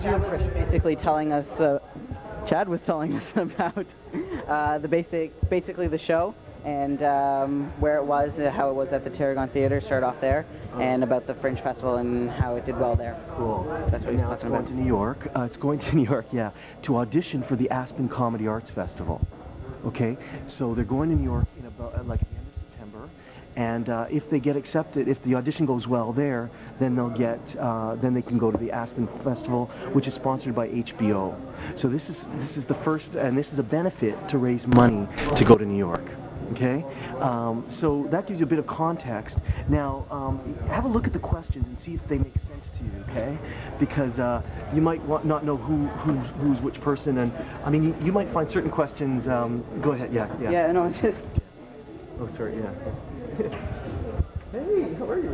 was your impression? Basically telling us, Chad was telling us about basically the show and where it was, how it was at the Tarragon Theatre, start off there, and about the Fringe Festival and how it did well there. Cool. That's what he's talking about. It's going to New York. It's going to New York, yeah, to audition for the Aspen Comedy Arts Festival. Okay, so they're going to New York in about like the end of September, and if they get accepted, if the audition goes well there, then they'll get, then they can go to the Aspen Festival, which is sponsored by HBO. So this is the first, and this is a benefit to raise money to go to New York. Okay, so that gives you a bit of context. Now, have a look at the questions and see if they make sense to you. Okay, because you might not know who's which person, and I mean you might find certain questions. Go ahead. Yeah. Yeah. No, it's just. Oh, sorry. Yeah. Hey, how are you?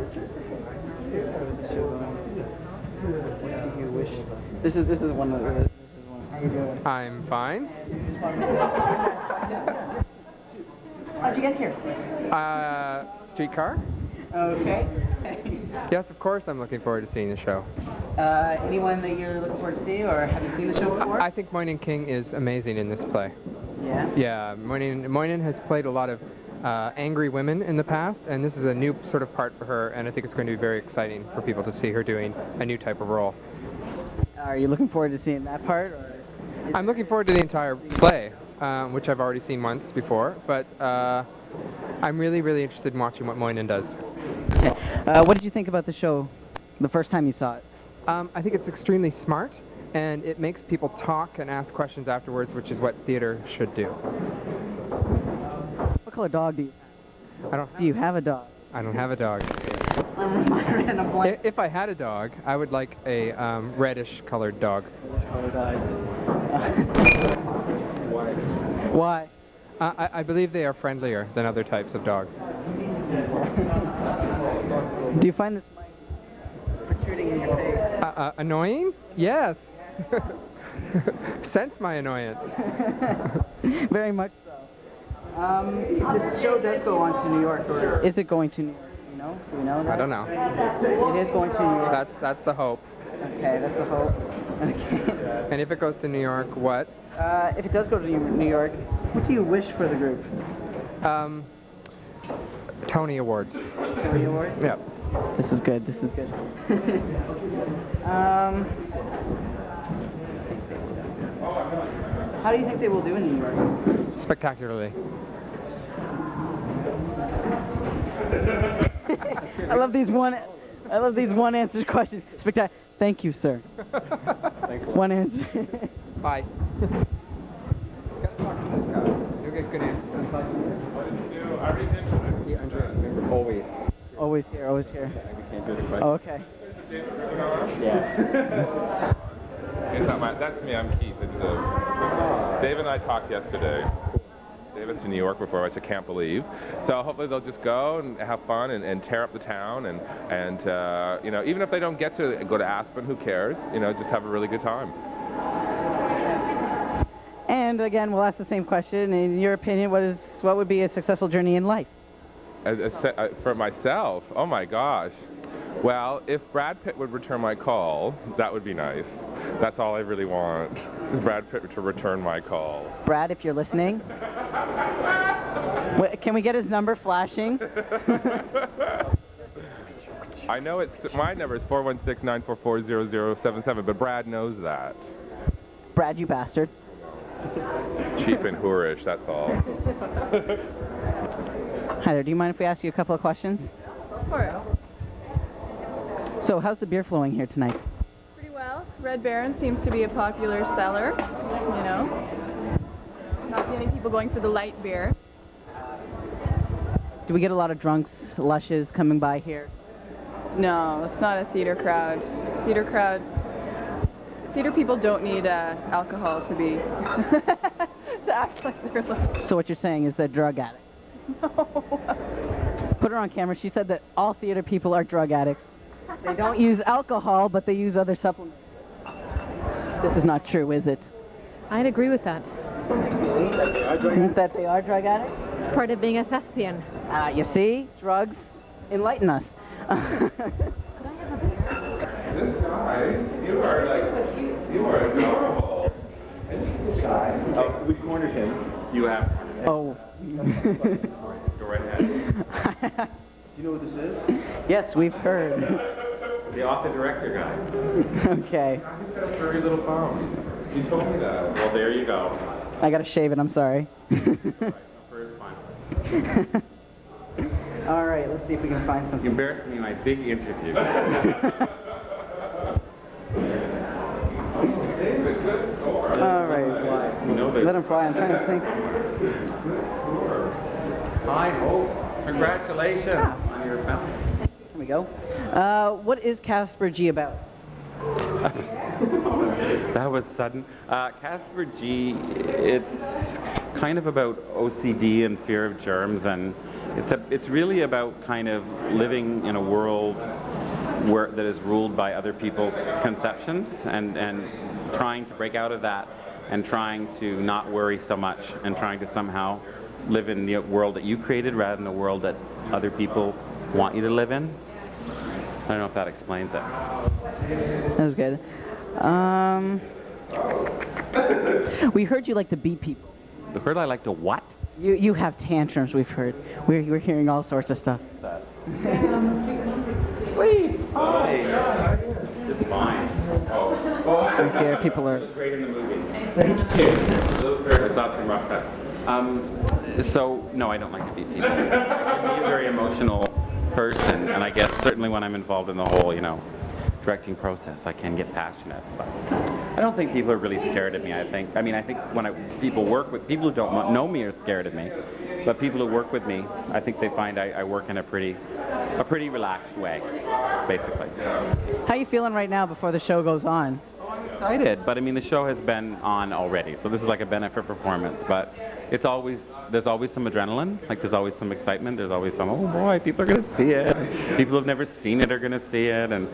This is one of the. How you doing? I'm fine. How'd you get here? Streetcar? Okay. Yes, of course I'm looking forward to seeing the show. Anyone that you're looking forward to see, or have you seen the show before? I think Moynihan King is amazing in this play. Yeah? Yeah, Moynihan has played a lot of angry women in the past, and this is a new sort of part for her, and I think it's going to be very exciting for people to see her doing a new type of role. Are you looking forward to seeing that part? Or I'm looking forward to the entire play, which I've already seen once before, but I'm really, really interested in watching what Moynihan does. Okay. What did you think about the show the first time you saw it? I think it's extremely smart, and it makes people talk and ask questions afterwards, which is what theater should do. What color dog do you have? Do you have a dog? I don't have a dog. Blank. If I had a dog, I would like a reddish-colored dog. Why? I believe they are friendlier than other types of dogs. Do you find this mic protruding in your face? Annoying? Yes. Sense my annoyance. Very much so. This show does go on to New York, or is it going to New York? Do you know that? I don't know. It is going to New York. That's the hope. Okay, that's the hope. Okay. And if it goes to New York, what? If it does go to New York, what do you wish for the group? Tony Awards. Tony Awards? Yeah. This is good. This is good. How do you think they will do in New York? Spectacularly. I love these one answer questions. Spectacular. Thank you, sir. Thanks a lot. One answer. Bye. You'll get good answers. Always. Always here, always here. We can't do the question. Oh, okay. Yeah. That's me, I'm Keith. Dave and I talked yesterday. David's in New York before, which I can't believe. So hopefully they'll just go and have fun and tear up the town and you know, even if they don't get to go to Aspen, who cares? You know, just have a really good time. And again, we'll ask the same question. In your opinion, what would be a successful journey in life? For myself, oh my gosh. Well, if Brad Pitt would return my call, that would be nice. That's all I really want, is Brad Pitt to return my call. Brad, if you're listening, can we get his number flashing? I know my number is 416-944-0077, but Brad knows that. Brad, you bastard. Cheap and whorish, that's all. Hi there, do you mind if we ask you a couple of questions? Go for it. So, how's the beer flowing here tonight? Pretty well. Red Baron seems to be a popular seller, you know. Not many people going for the light beer. Do we get a lot of drunks, lushes coming by here? No, it's not a theater crowd. Theater people don't need alcohol to be to act like they're lush. So what you're saying is they're drug addicts? No. Put her on camera. She said that all theater people are drug addicts. They don't use alcohol, but they use other supplements. This is not true, is it? I'd agree with that. That they are drug addicts? It's part of being a thespian. You see? Drugs enlighten us. Could I have a beer? You are adorable. Oh, we cornered him. You have. Oh. Go right ahead. Do you know what this is? Yes, we've heard. The author-director guy. Okay. He's got a furry little phone. You told me that. Well, there you go. I gotta shave it, I'm sorry. Fur is fine. All right, let's see if we can find You something. embarrassed me in my big interview. David, good score. All right. You know Let that. him fly. I'm trying to think. Hi, Hope. Congratulations on your film. Here we go. What is Casper G about? That was sudden. Casper G, it's kind of about OCD and fear of germs, and it's really about kind of living in a world that is ruled by other people's conceptions, and trying to break out of that, and trying to not worry so much, and trying to somehow live in the world that you created rather than the world that other people want you to live in. I don't know if that explains it. That was good. We heard you like to beat people. The word I like to what? You have tantrums, we've heard. We're hearing all sorts of stuff. Wait. Hi. It's fine. Here, people are... Great in the movie. Thank you. I saw some rough cut. So, no, I don't like to beat people. I can be a very emotional person, and I guess certainly when I'm involved in the whole, directing process, I can get passionate. But I don't think people are really scared of me. I think when people who don't know me are scared of me, but people who work with me, I think they find I work in a pretty relaxed way, basically. How you feeling right now before the show goes on? Excited, but the show has been on already, so this is like a benefit performance, but there's always some adrenaline, like there's always some excitement, there's always some, oh boy, people are going to see it, people who've never seen it are going to see it, and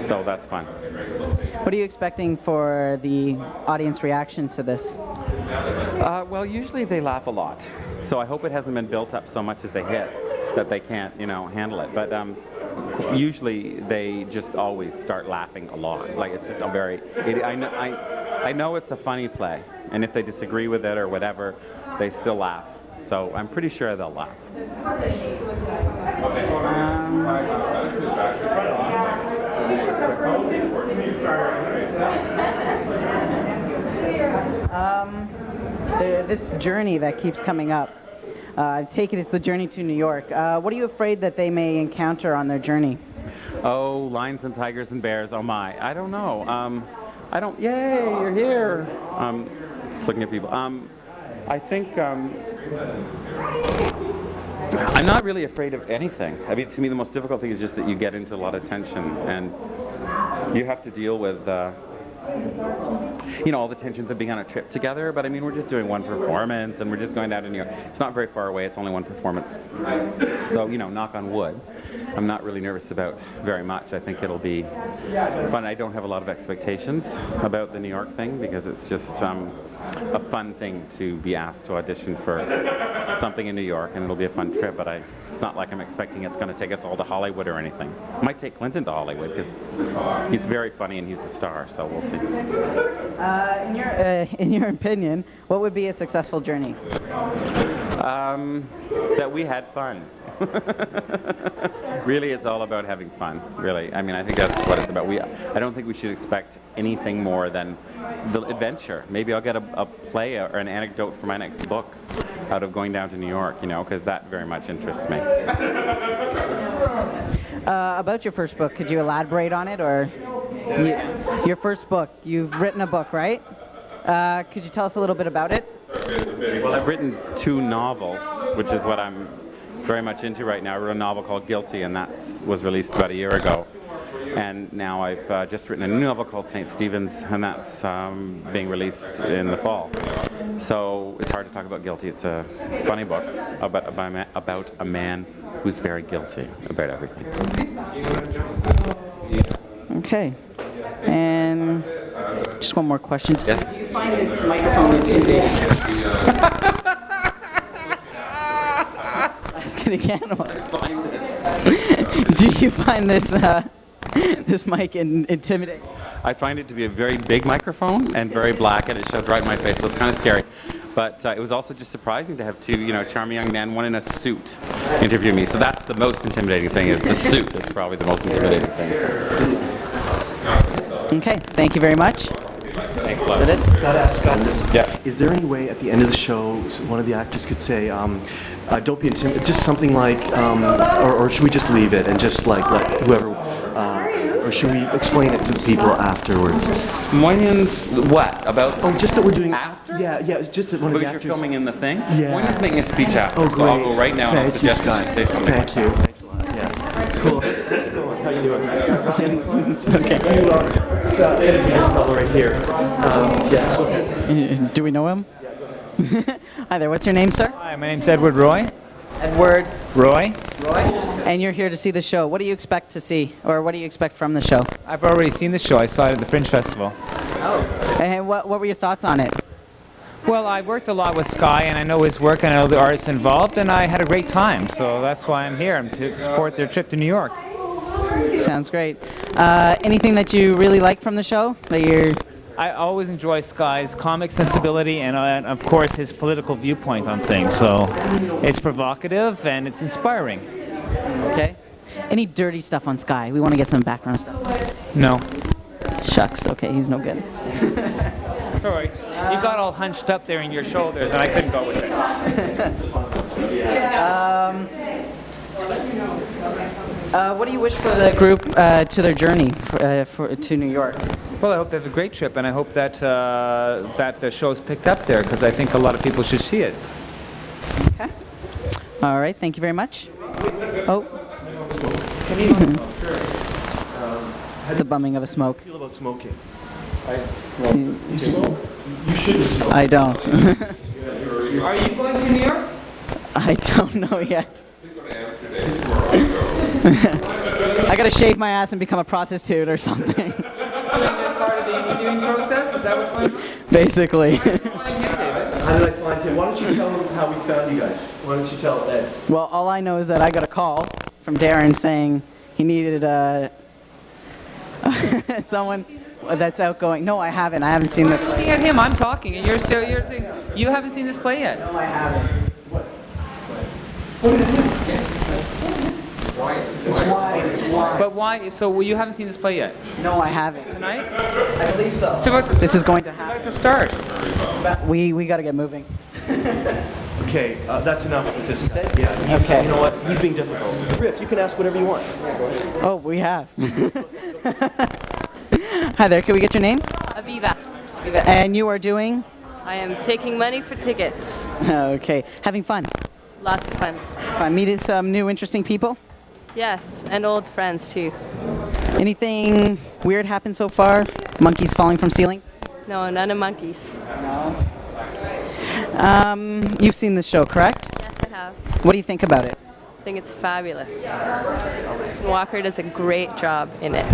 so that's fun. What are you expecting for the audience reaction to this? Well, usually they laugh a lot, so I hope it hasn't been built up so much as they hit that they can't, handle it, but usually they just always start laughing a lot. Like it's just a very, I know it's a funny play, and if they disagree with it or whatever, they still laugh. So I'm pretty sure they'll laugh. This journey that keeps coming up, I take it it's the journey to New York. What are you afraid that they may encounter on their journey? Oh, lions and tigers and bears, oh my. I don't know. Yay, you're here. Just looking at people. I think, I'm not really afraid of anything. To me, the most difficult thing is just that you get into a lot of tension, and you have to deal with, all the tensions of being on a trip together, but we're just doing one performance, and we're just going down to New York. It's not very far away, it's only one performance. So, knock on wood, I'm not really nervous about very much. I think it'll be fun. I don't have a lot of expectations about the New York thing, because it's just a fun thing to be asked to audition for something in New York, and it'll be a fun trip, but it's not like I'm expecting it's going to take us all to Hollywood or anything. It might take Clinton to Hollywood, because he's very funny and he's the star, so we'll see. In your opinion, what would be a successful journey? That we had fun. Really, it's all about having fun, really. I think that's what it's about. I don't think we should expect anything more than the adventure. Maybe I'll get a play or an anecdote for my next book out of going down to New York, because that very much interests me. About your first book, could you elaborate on it, or your first book? You've written a book, right? Could you tell us a little bit about it? Well, I've written 2 novels, which is what I'm very much into right now. I wrote a novel called Guilty, and that was released about a year ago. And now I've just written a new novel called St. Stephen's, and that's being released in the fall. So it's hard to talk about Guilty. It's a funny book about a man who's very guilty about everything. Okay. And just one more question. Yes? Do you find this microphone intimidating? Ask it again. Do you find this this mic intimidating? I find it to be a very big microphone and very black, and it shoved right in my face, so it's kind of scary. But it was also just surprising to have two, charming young men, one in a suit, interview me. So that's the most intimidating thing, is the suit is probably the most intimidating thing. Okay, thank you very much. Thanks a lot. Is that it? Gotta ask Scott this. Yeah. Is there any way at the end of the show one of the actors could say, don't be intimidated, just something like, or should we just leave it and just like let whoever, or should we explain it to the people afterwards? Moynihan, what? About? Oh, just that we're doing after? Yeah, just that one of the Because actors. you're filming in the thing? Yeah. Moynihan's making a speech after, Oh, so great. I'll go right now and I'll Thank you, suggest that Scott. you say something. Thank you. Thanks a lot. Yeah. Cool. Go on. How you doing? It's okay. This fellow right here. Yes. Okay. Do we know him? Hi there, what's your name, sir? Hi, my name's Edward Roy. Edward Roy? And you're here to see the show. What do you expect to see, or what do you expect from the show? I've already seen the show. I saw it at the Fringe Festival. And what were your thoughts on it? Well, I worked a lot with Sky, and I know his work, and I know the artists involved, and I had a great time. So that's why I'm here, to support their trip to New York. Sounds great. Anything that you really like from the show? I always enjoy Sky's comic sensibility and, of course, his political viewpoint on things. So it's provocative and it's inspiring. Okay. Any dirty stuff on Sky? We want to get some background stuff. No. Shucks. Okay, he's no good. Sorry. You got all hunched up there in your shoulders, and I couldn't go with it. What do you wish for the group to their journey to New York? Well, I hope they have a great trip, and I hope that that the show's picked up there, because I think a lot of people should see it. Okay. All right. Thank you very much. Oh. The bumming of a smoke. How do you feel about smoking? You smoke? You should smoke. I don't. Are you going to New York? I don't know yet. I gotta shave my ass and become a prostitute or something. As part of the interviewing process? Is that what's going on? Basically. How did I find him? Why don't you tell him how we found you guys? Why don't you tell Ed? Well, all I know is that I got a call from Darren saying he needed someone that's outgoing. No, I haven't. I haven't seen the play. Looking at him, I'm talking, and you're thinking, you haven't seen this play yet. No, I haven't. It's why. But why? So you haven't seen this play yet? No, I haven't. Tonight? I believe so. So This is going to About happen. to start. We got to get moving. Okay, that's enough with this guy. it? Yeah, Okay. You know what? He's being difficult. Riff, you can ask whatever you want. Oh, we have. Hi there. Can we get your name? Aviva. And you are doing? I am taking money for tickets. Okay. Having fun. Lots of fun. Meeting some new interesting people. Yes, and old friends too. Anything weird happened so far? Monkeys falling from ceiling? No, none of monkeys. No. You've seen this show, correct? Yes, I have. What do you think about it? I think it's fabulous. Walker does a great job in it.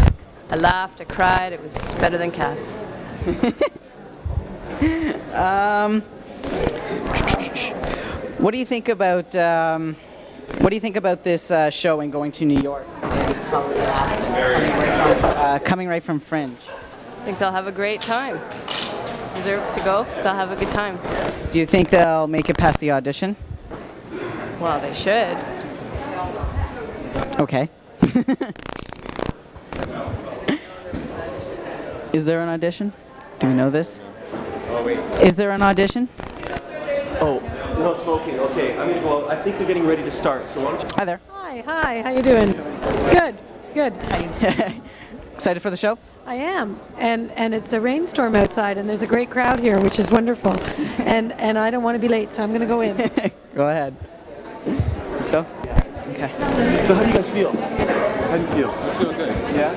I laughed, I cried, it was better than Cats. What do you think about this show and going to New York? Coming right from Fringe. I think they'll have a great time. Deserves to go. They'll have a good time. Do you think they'll make it past the audition? Well, they should. Okay. Is there an audition? Do we know this? Is there an audition? Oh, no smoking. Okay, I'm gonna go out. I think they're getting ready to start. So why don't you? Hi there. Hi, how you doing? Good. Excited for the show? I am, and it's a rainstorm outside, and there's a great crowd here, which is wonderful, and I don't want to be late, so I'm going to go in. Go ahead. Let's go. Okay. So how do you guys feel? How do you feel? I feel good. Yeah?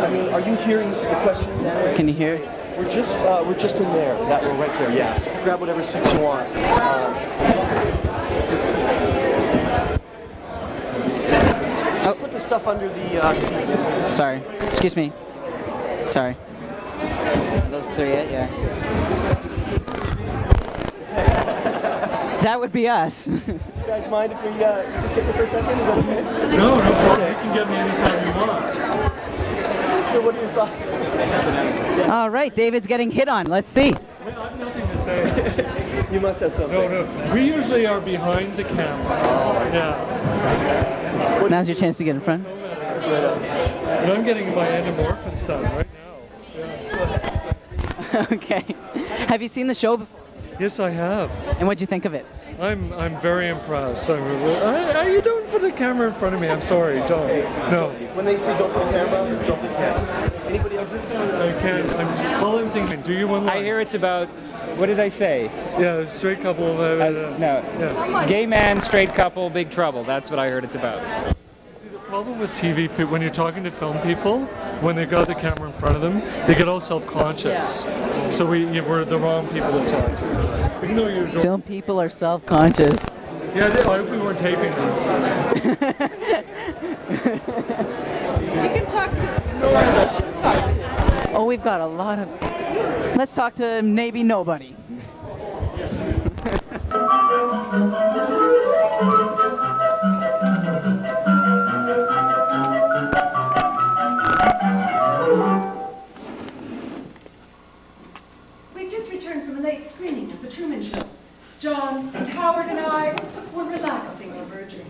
I mean, are you hearing the questions? Can you hear? We're just in there. That we're right there. Yeah. Grab whatever seats you want. Just put the stuff under the seat. Sorry. Excuse me. Sorry. Those three, yeah. That would be us. You guys mind if we just get you for a second? Is that okay? No, no problem. You can get me anytime you want. So what are your thoughts? All right, David's getting hit on. Let's see. I have nothing to say. You must have something. No. We usually are behind the camera. Yeah. Now's your chance to get in front. But I'm getting my endomorphin stuff right now. Yeah. Okay. Have you seen the show before? Yes, I have. And what'd you think of it? I'm very impressed. You don't put the camera in front of me. I'm sorry. Don't. No. When they say don't put the camera, don't put the camera. Anybody else? I can't. All I'm thinking. Do you one line? I hear it's about. What did I say? Yeah, a straight couple. No. Yeah. Gay man, straight couple, big trouble. That's what I heard it's about. See, the problem with TV people, when you're talking to film people, when they got the camera in front of them, they get all self-conscious. Yeah. So we're the wrong people to talk to. Even though you're film people are self-conscious. Yeah, I hope we weren't taping them. You can talk to Nora. You should talk to. Oh, we've got a lot of... Let's talk to maybe nobody. We just returned from a late screening of The Truman Show. John and Howard and I were relaxing over a drink.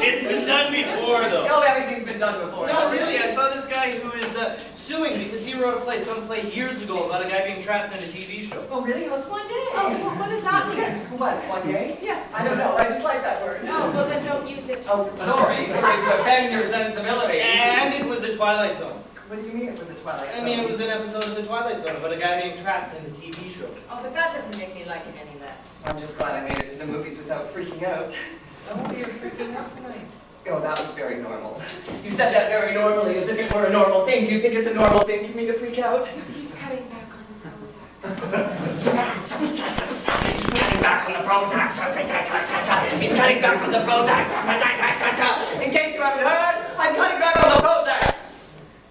It's been done before, though. Oh, everything's been done before. No, really, I saw this guy who is suing because he wrote some play years ago about a guy being trapped in a TV show. Oh, really? Oh, Swan Day. Oh, what does that mean? What, Swan Day? Yeah. I don't know. I just like that word. Oh, well then don't use it. Oh, sorry. Sorry to offend your sensibilities. And it was a Twilight Zone. What do you mean it was a Twilight Zone? I mean, it was an episode of the Twilight Zone about a guy being trapped in the TV show. Oh, but that doesn't make me like it any less. I'm just glad I made it to the movies without freaking out. Oh, you're freaking out tonight. Oh, that was very normal. You said that very normally, as if it were a normal thing. Do you think it's a normal thing for me to freak out? He's cutting back on the Prozac. He's cutting back on the Prozac. He's cutting back on the Prozac. In case you haven't heard, I'm cutting back on the Prozac.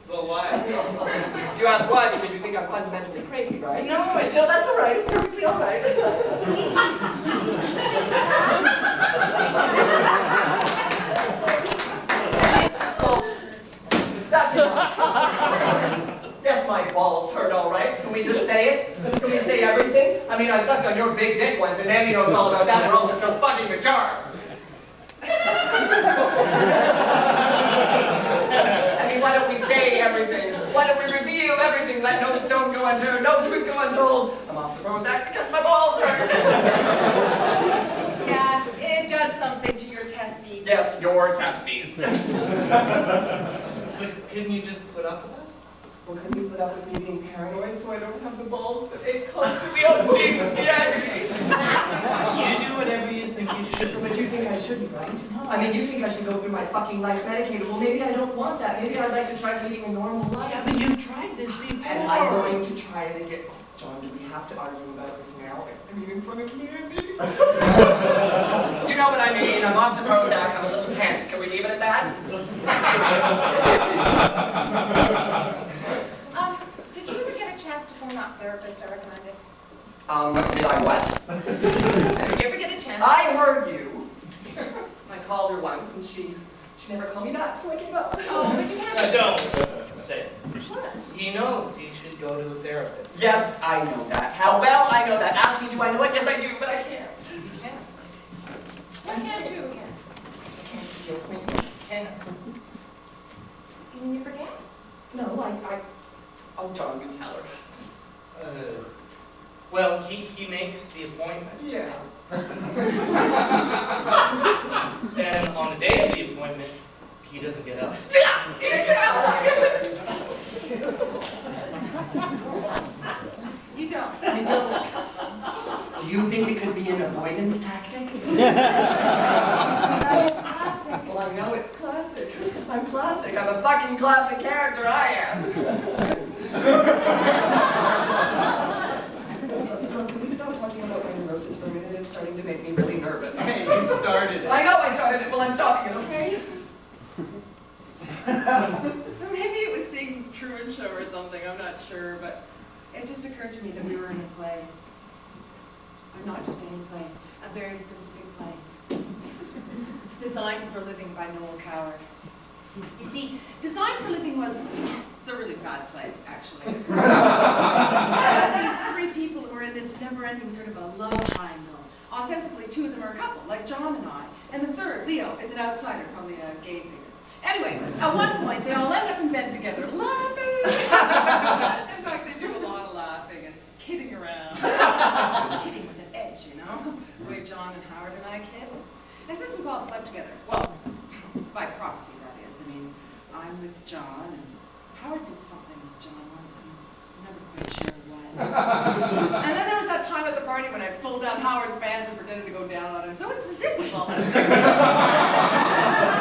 Well, why? You ask why? Because you think I'm fundamentally crazy, right? No, No, that's all right. It's perfectly all right. That's enough. Yes, my balls hurt, all right. Can we just say it? Can we say everything? I mean, I sucked on your big dick once, and Andy knows all about that. We're all just so fucking mature. I mean, why don't we say everything? Why don't we reveal everything? Let no stone go unturned, no truth go untold. I'm off the Prozac because my balls hurt. Yeah, it does something to your testes. Yes, your testes. But couldn't you just put up with that? Well, couldn't you put up with me being paranoid so I don't have the balls that ache constantly? Oh, Jesus, the agony! You do whatever you think you should. But you think I shouldn't, right? I mean, you think I should go through my fucking life medicated. Well, maybe I don't want that. Maybe I'd like to try leading a normal life. Yeah, but you tried this before. And I'm going to try it again. John, do we have to argue about this now? I mean, in front of me, Andy? You know what I mean. I'm off the Prozac. I'm a little tense. Can we leave it at that? Did you ever get a chance to phone that therapist I recommended? Did I what? Did you ever get a chance? I heard you. I called her once and she never called me back, so I gave up. Oh, but you have Don't say it. What? He knows he should go to a therapist. Yes, I know that. How well I know that. Ask me, do I know it? Yes, I do, but I can't. You can. What can't you again? I can't keep your appointments. You mean you forget? No, oh, John, you tell her. Well, he makes the appointment. Yeah. Then on the day of the appointment, he doesn't get up. You don't. I don't. Do you think it could be an avoidance tactic? Classic. Well, I know it's classic. I'm classic. I'm a fucking classic character, I am. Can we stop talking about my neurosis for a minute? It's starting to make me really nervous. Hey, you started it. I know I started it. Well, I'm stopping it, okay? So maybe it was seeing Truman Show or something, I'm not sure, but it just occurred to me that we were in a play. Or not just any play, a very specific play. Designed for Living by Noel Coward. You see, Designed for Living was a really bad play, actually. These three people who are in this never-ending sort of a love triangle. Ostensibly, two of them are a couple, like John and I, and the third, Leo, is an outsider, probably a gay figure. Anyway, at one point, they all end up in bed together, laughing. In fact, they do a lot of laughing and kidding around. Kidding with an edge, you know? The way John and Howard and I kid. And since we've all slept together, well, by proxy, that is. I mean, I'm with John, and Howard did something with John once, and I'm never quite sure what. And then there was that time at the party when I pulled down Howard's pants and pretended to go down on him. So it's as if we've all had sex.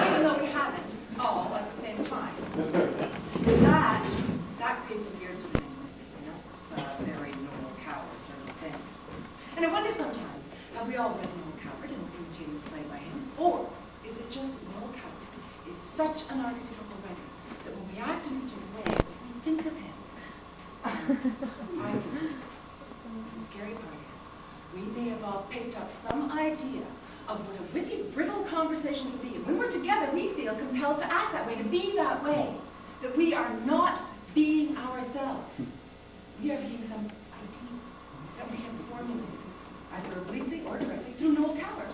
Even though we haven't all at the same time. That creates a weird sort of intimacy, you know? It's a very Noel Coward sort of thing. And I wonder sometimes, have we all read Noel Coward and imitated the play by him? Or is it just that Noel Coward is such an archetypical writer that when we act in a certain way, we think of him? I think the scary part is, we may have all picked up some idea of what a witty, brittle conversation would be. And when we're together, we feel compelled to act that way, to be that way. That we are not being ourselves. We are being some idea that we have formulated, either obliquely or directly, through Noel Coward.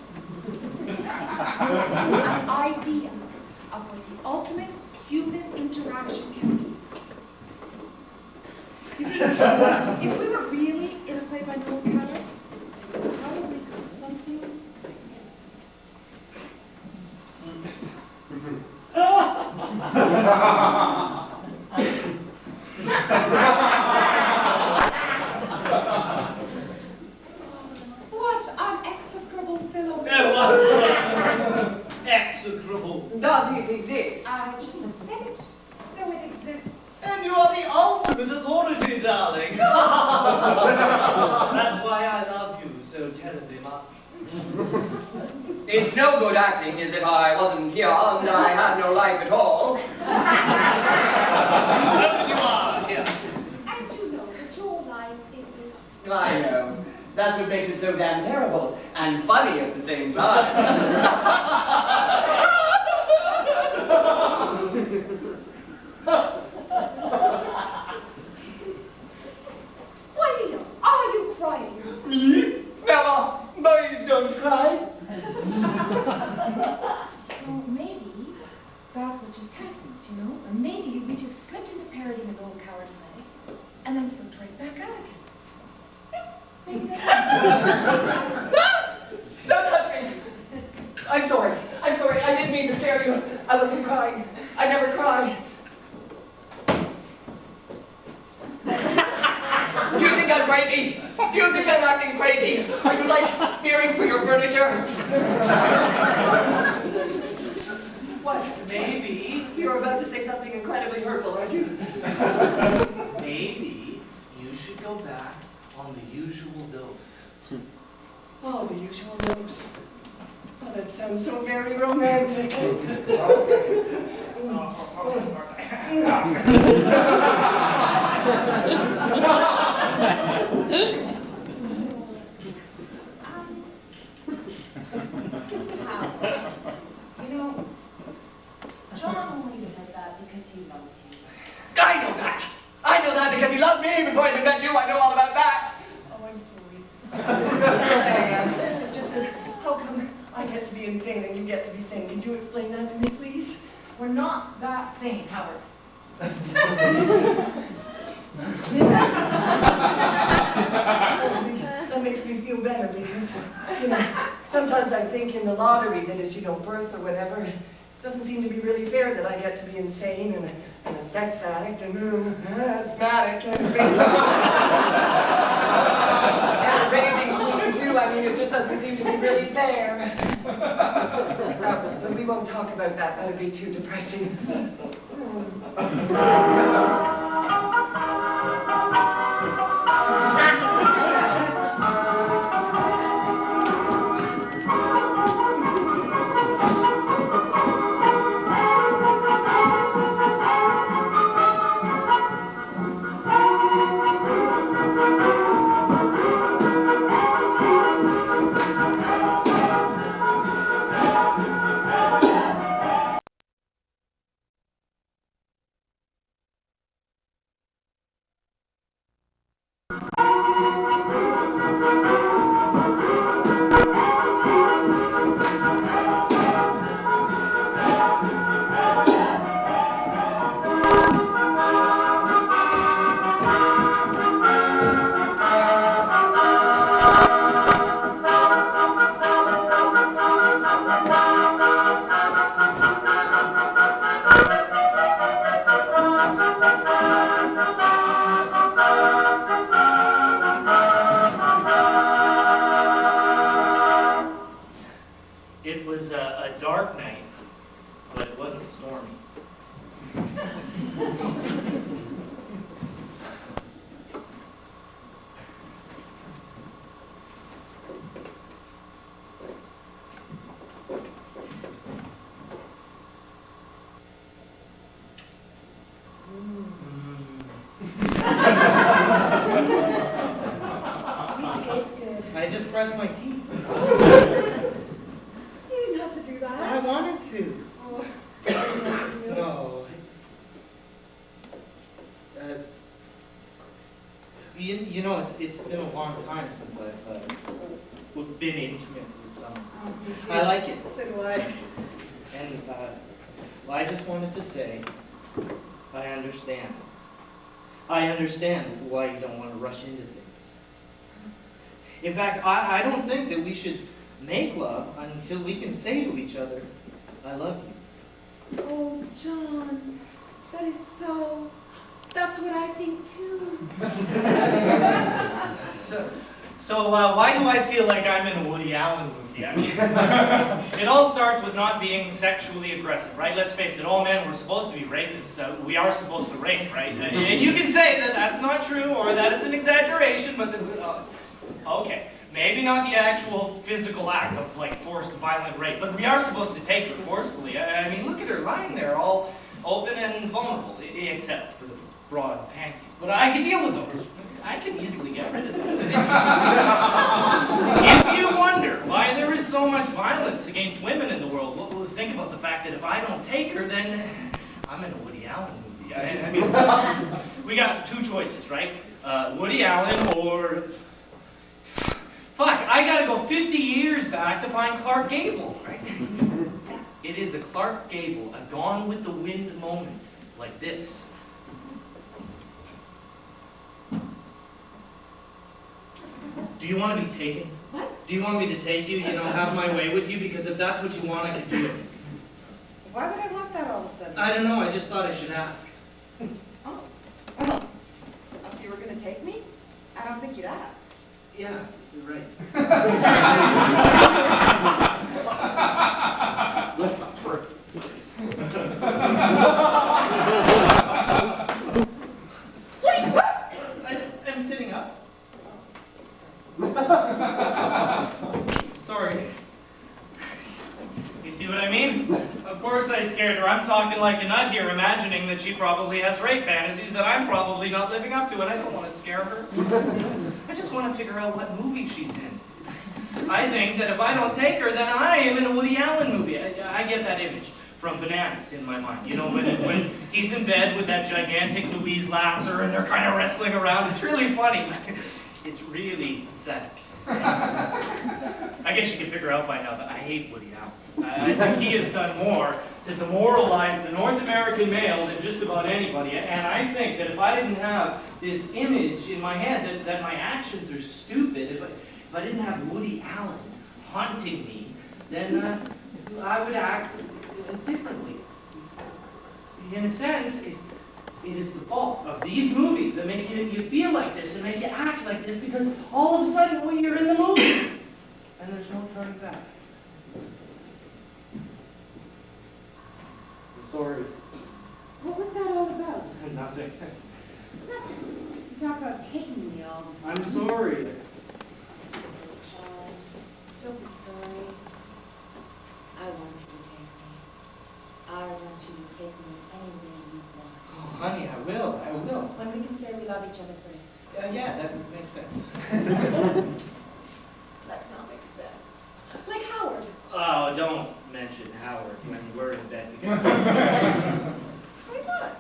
An idea of what the ultimate human interaction can be. You see, if we were really in a play by Noel Coward, it would probably be something like this. What an execrable fellow. Execrable. Does it exist? I just said it. So it exists. And you are the ultimate authority, darling. That's why I love you so terribly much. It's no good acting as if I wasn't here and I had no life at all. You are here. And you know that your life is with us. I know. That's what makes it so damn terrible and funny at the same time. Why, Leo, are you crying? Me? Never. Boys don't cry. So maybe that's what just happened, you know? Or maybe we just slipped into parodying an old Coward play and then slipped right back out again. Maybe that's Don't touch me. I'm sorry. I'm sorry. I didn't mean to scare you. I wasn't crying. I never cry. Do you think I'm crazy? Do you think I'm acting crazy? Are you like fearing for your furniture? What? Maybe. You're about to say something incredibly hurtful, aren't you? Maybe you should go back on the usual dose. Oh, the usual dose. Oh, that sounds so very romantic. You know, John only said that because he loves you. I know that. I know that because he loved me before he even met you. I know all about that. Oh, I'm sorry. It's just that, how come I get to be insane and you get to be sane? Could you explain that to me, please? We're not that sane, Howard. That makes me feel better because, you know, sometimes I think in the lottery that is, you know, birth or whatever, it doesn't seem to be really fair that I get to be insane and a sex addict and asthmatic and a raging queen too. I mean, it just doesn't seem to be really fair. But we won't talk about that. That would be too depressing. You know, it's been a long time since I've been intimate with someone. Oh, me too. I like it. So do I. And well, I just wanted to say, I understand. I understand why you don't want to rush into things. In fact, I don't think that we should make love until we can say to each other, I love you. Oh, John, that is so... That's what I think too. So why do I feel like I'm in a Woody Allen movie? I mean, it all starts with not being sexually aggressive, right? Let's face it, all men were supposed to be rapists, so we are supposed to rape, right? And you can say that that's not true or that it's an exaggeration, but okay. Maybe not the actual physical act of like forced violent rape, but we are supposed to take her forcefully. I mean, look at her lying there all open and vulnerable, except for the broad panties. But I can deal with those. I can easily get rid of those. If you wonder why there is so much violence against women in the world, well, think about the fact that if I don't take her, then I'm in a Woody Allen movie. I mean, we got two choices, right? Woody Allen or... Fuck, I gotta go 50 years back to find Clark Gable, right? It is a Clark Gable, a Gone with the Wind moment, like this. Do you want to be taken? What? Do you want me to take you, have my way with you? Because if that's what you want, I can do it. Why would I want that all of a sudden? I don't know, I just thought I should ask. Oh. Well, if you were going to take me, I don't think you'd ask. Yeah, you're right. I'm sitting up. Sorry. You see what I mean? Of course I scared her. I'm talking like a nut here, imagining that she probably has rape fantasies that I'm probably not living up to, and I don't want to scare her. I just want to figure out what movie she's in. I think that if I don't take her, then I am in a Woody Allen movie. I get that image from Bananas in my mind. You know, when he's in bed with that gigantic Louise Lasser and they're kind of wrestling around. It's really funny. It's really pathetic. I guess you can figure out by now that I hate Woody Allen. I think he has done more to demoralize the North American male than just about anybody. And I think that if I didn't have this image in my head that my actions are stupid, if I didn't have Woody Allen haunting me, then I would act differently. In a sense, it is the fault of these movies that make you feel like this and make you act like this, because all of a sudden, well, you're in the movie and there's no turning back. I'm sorry. What was that all about? Nothing. Nothing. You talk about taking me all the time. I'm sorry. John, don't be sorry. I want you to take me. I want you to take me anywhere you want. Oh, honey, I will. When we can say we love each other first. Yeah, that would make sense. Let's not make sense. Like Howard. Oh, don't mention Howard when we're in bed together. Why not?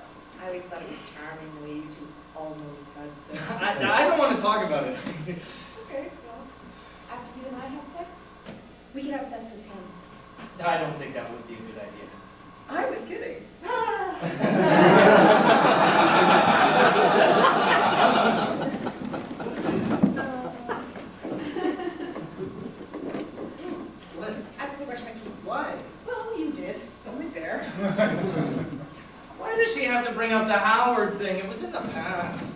I always thought it was charming the way you two almost had sex. I don't want to talk about it. Okay, well, after you and I have sex, we can have sex with him. I don't think that would be a good idea. I was kidding. What? I have to go brush my teeth. Why? Well, you did. It's only fair. Why does she have to bring up the Howard thing? It was in the past.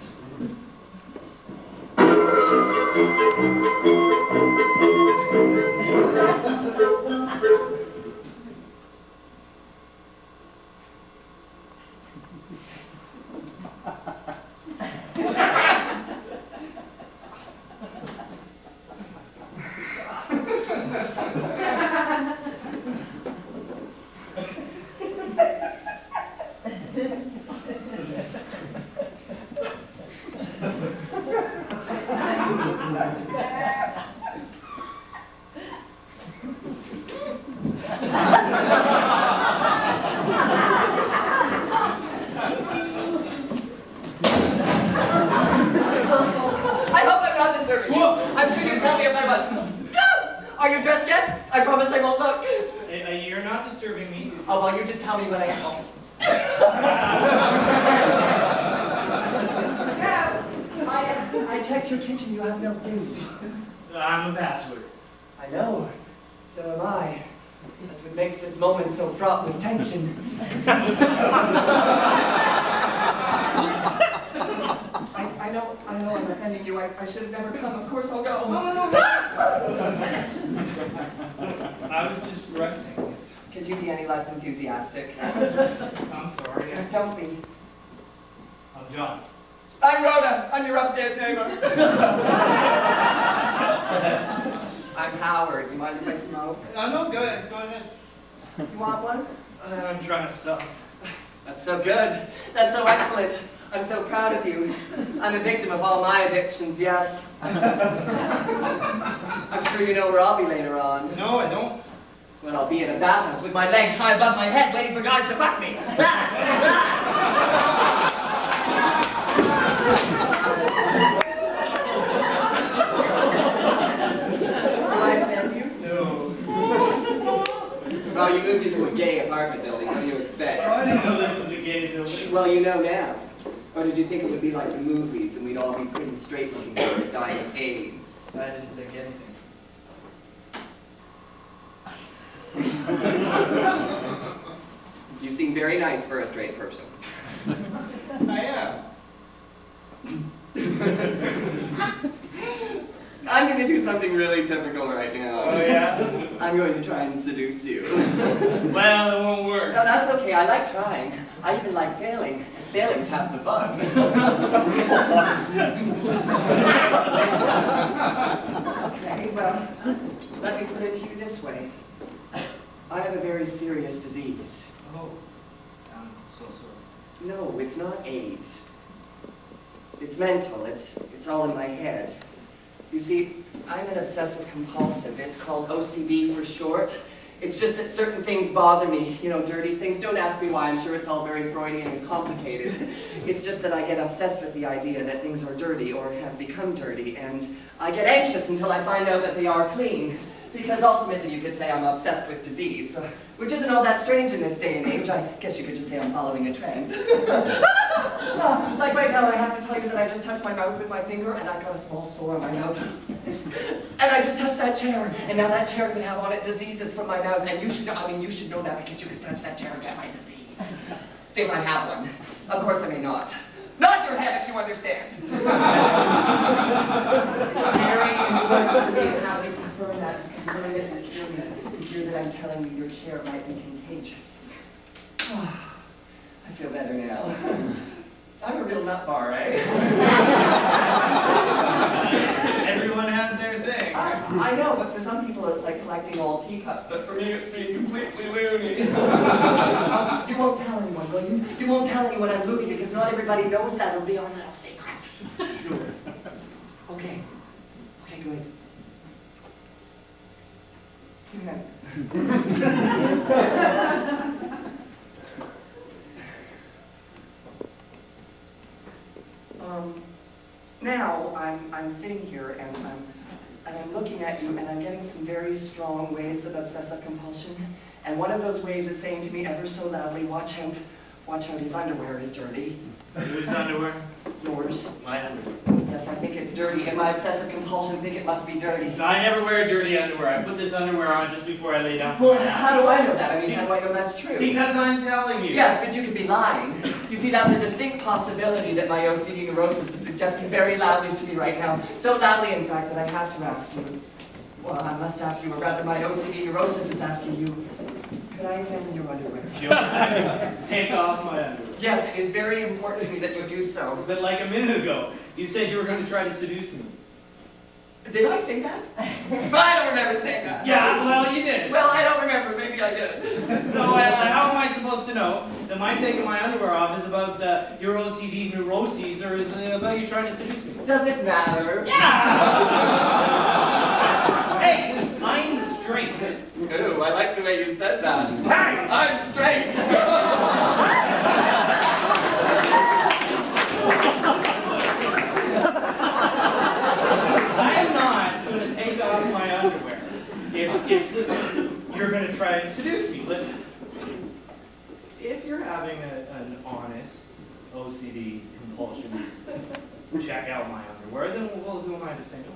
when I... I checked your kitchen. You have no food. I'm a bachelor. I know. So am I. That's what makes this moment so fraught with tension. I know I'm offending you. I should have never come. Of course I'll go. No. I was just resting. Could you be any less enthusiastic? I'm sorry. Don't be. I'm John. I'm Rhoda. I'm your upstairs neighbor. I'm Howard. You mind if I smoke? No, go ahead. Go ahead. You want one? I'm trying to stop. That's so good. That's so excellent. I'm so proud of you. I'm a victim of all my addictions, yes. I'm sure you know where I'll be later on. No, I don't. Well, I'll be in a bathhouse with my legs high above my head waiting for guys to fuck me. Well, you moved into a gay apartment building. What do you expect? Oh, I didn't know this was a gay building. Well, you know now. Or did you think it would be like the movies and we'd all be pretty straight-looking girls dying of AIDS? I didn't think anything. You seem very nice for a straight person. I am. I'm going to do something really typical right now. Oh, yeah? I'm going to try and seduce you. Well, it won't work. No, that's okay. I like trying. I even like failing. Failing's half the fun. Okay, well, let me put it to you this way. I have a very serious disease. Oh, I'm so sorry. No, it's not AIDS. It's mental. It's all in my head. You see, I'm an obsessive compulsive. It's called OCD for short. It's just that certain things bother me, you know, dirty things. Don't ask me why. I'm sure it's all very Freudian and complicated. It's just that I get obsessed with the idea that things are dirty or have become dirty, and I get anxious until I find out that they are clean. Because ultimately you could say I'm obsessed with disease, which isn't all that strange in this day and age. I guess you could just say I'm following a trend. Like right now, I have to tell you that I just touched my mouth with my finger and I got a small sore on my mouth. And I just touched that chair, and now that chair could have on it diseases from my mouth, and you should know, you should know that because you could touch that chair and get my disease. If I have one. Of course I may not. Nod your head if you understand. It's very important for me to have you confirm that, because when I get to hear that I'm telling you your chair might be contagious. I feel better now. I'm a real nut bar, eh? Everyone has their thing. I know, but for some people it's like collecting old teacups, but for me it's being completely loony. You won't tell anyone, will you? You won't tell anyone I'm loony because not everybody knows that. It'll be our little secret. Sure. Okay. Okay, good. Yeah. Now I'm sitting here and I'm looking at you and I'm getting some very strong waves of obsessive compulsion. And one of those waves is saying to me ever so loudly, watch out, his underwear is dirty. Whose underwear? Yours. My underwear. Yes, I think it's dirty, and my obsessive compulsion think it must be dirty. I never wear dirty underwear. I put this underwear on just before I lay down. Well, how do I know that? I mean, how do I know that's true? Because I'm telling you. Yes, but you could be lying. You see, that's a distinct possibility that my OCD neurosis is suggesting very loudly to me right now. So loudly, in fact, that I have to ask you. Well, I must ask you, or rather my OCD neurosis is asking you, could I examine your underwear? Take off my underwear. Yes, it is very important to me that you do so. But like a minute ago, you said you were going to try to seduce me. Did I say that? I don't remember saying that. Yeah, well, you did. Well, I don't remember. Maybe I did. So how am I supposed to know that my taking my underwear off is about your OCD neuroses, or is it about you trying to seduce me? Does it matter? Yeah! Hey, I'm straight. Ooh, I like the way you said that. Hey, I'm straight. I'm not going to take off my underwear if you're going to try and seduce me. having an honest OCD compulsion check out my underwear, then who am I to say no?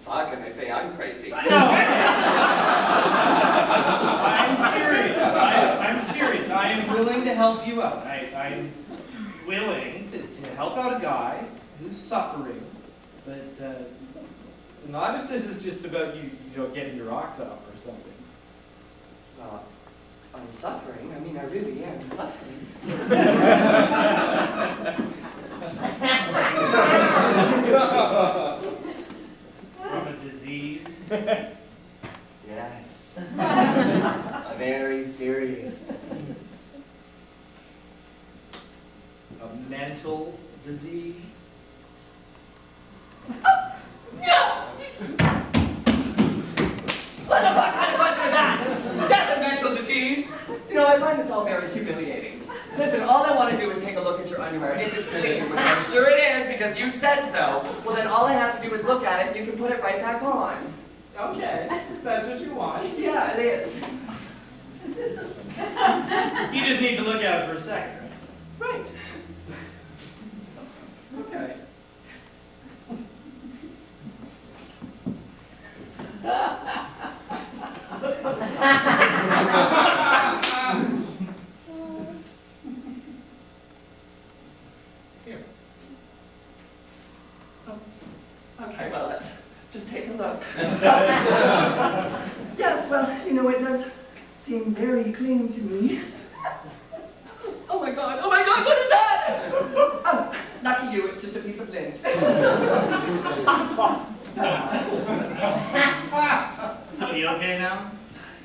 Fuck, and they say I'm crazy. No! I'm serious. I'm serious. I am willing to help you out. I'm willing to help out a guy who's suffering, but not if this is just about you getting your rocks off or something. I'm suffering. I mean, I really am suffering. From a disease? Yes. A very serious disease. A mental disease? No! What the fuck kind of question is that? That's a mental disease. You know, I find this all very humiliating. Listen, all I want to do is take a look at your underwear. If it's clean, which I'm sure it is because you said so, well then all I have to do is look at it and you can put it right back on. Okay, that's what you want. Yeah, it is. You just need to look at it for a second, right? Right. Okay. Here. Okay, well, let's just take a look. Yes, well, you know, it does seem very clean to me. Oh my god, what is that? Oh, lucky you, it's just a piece of lint. Are you okay now?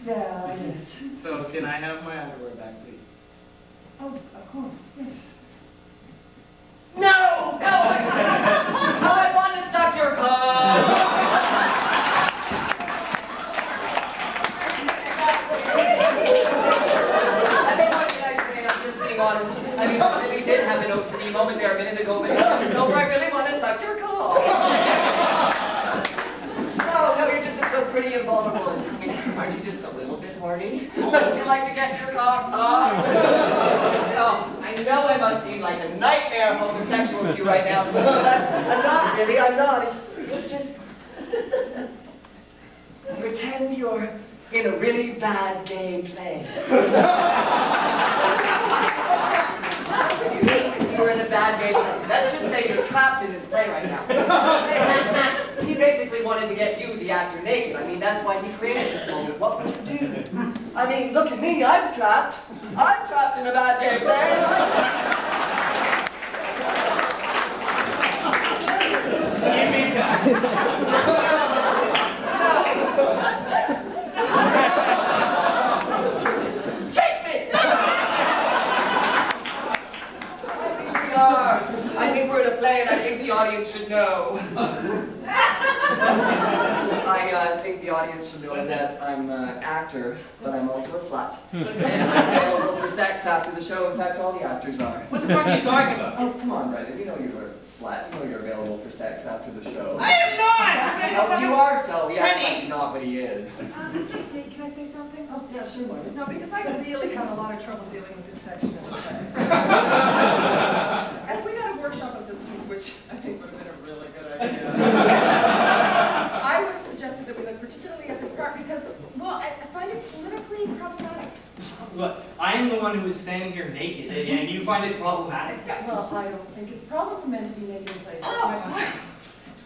Yeah, yes. So, can I have my underwear back, please? Oh, of course, yes. No! Oh, I want to suck your cock! I mean, what can I say? I'm just being honest. I mean, I really did have an OCD moment there a minute ago, but now it's over. I really want to suck your cock. No, you're just so pretty and vulnerable. And tell me, aren't you just a little bit horny? Would you like to get your cocks off? I know I must seem like a nightmare homosexual to you right now, but I'm not really, I'm not. It's just... Pretend you're in a really bad gay play. You're in a bad gay play. Let's just say you're trapped in this play right now. He basically wanted to get you, the actor, naked. I mean, that's why he created this moment. What would you do? I mean, look at me, I'm trapped. I'm trapped in a bad gay play. Give me that. Chase me! I think we're in a play and I think the audience should know. I think the audience should know that I'm an actor, but I'm also a slut. And I'm available for sex after the show. In fact, all the actors are. What the fuck are you talking about? Oh, come on, Brendan. You know you're a slut. You know you're available for sex after the show. I am not! Oh, you are so. He acts like he's not what he is. Excuse me, can I say something? Oh, yeah, sure, Margaret. No, because I really have a lot of trouble dealing with this section of the play. And if we got a workshop of this piece, which I think would have been a really good idea. I would have suggested that we look particularly at this part because, well, I find it politically problematic. Look, I am the one who is standing here naked, and you find it problematic? Well, I don't think it's proper for men to be naked in places.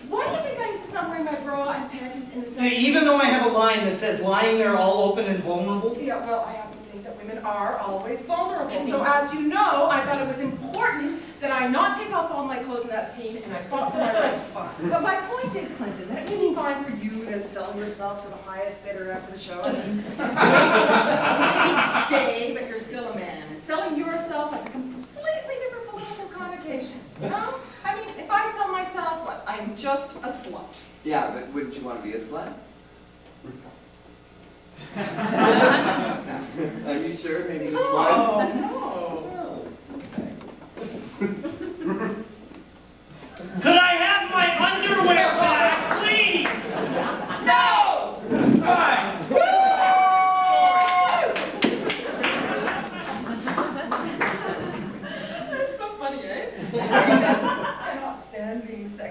Why do you think I insist on wearing my bra and panties in the same? Even though I have a line that says lying there all open and vulnerable? Yeah, well, I happen to think that women are always vulnerable. So as you know, I thought it was important that I not take off all my clothes in that scene, and I thought that I was fine. But my point is, Clinton, that you mean fine for you to sell yourself to the highest bidder after the show. I mean, maybe gay, but you're still a man. And selling yourself has a completely different political connotation. You know? I mean, if I sell myself, what, I'm just a slut. Yeah, but wouldn't you want to be a slut? Are you sure? Maybe just once? No. Could I have my underwear back, please? No! Fine.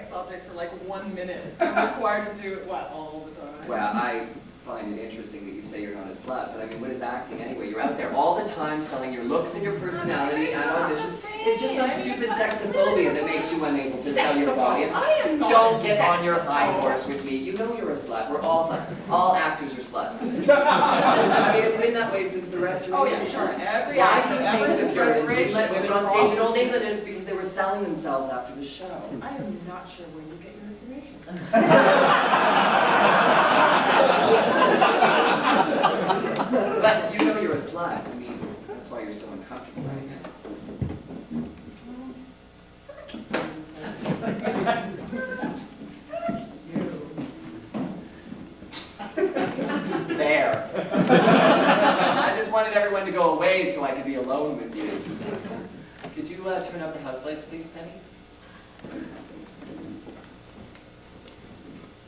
sex objects for like 1 minute. I'm required to do it, what, all the time? Well, I find it interesting that you say you're not a slut, but I mean, what is acting anyway? You're out there all the time selling your looks and your personality at auditions. It's just some stupid sexophobia that makes you unable to sell your body. Don't get on your high horse with me. You know you're a slut. We're all sluts. All actors are sluts. I mean, it's been that way since the Restoration. Oh, yeah, sure. Every Why actor, do ever things since of yours Restoration, let women on stage in old prostitutes. England? It's because they were selling themselves after the show. I am not sure where you get your information. But you know you're a slut. I mean, that's why you're so uncomfortable right now. There. I just wanted everyone to go away so I could be alone with you. Could you turn up the house lights, please, Penny?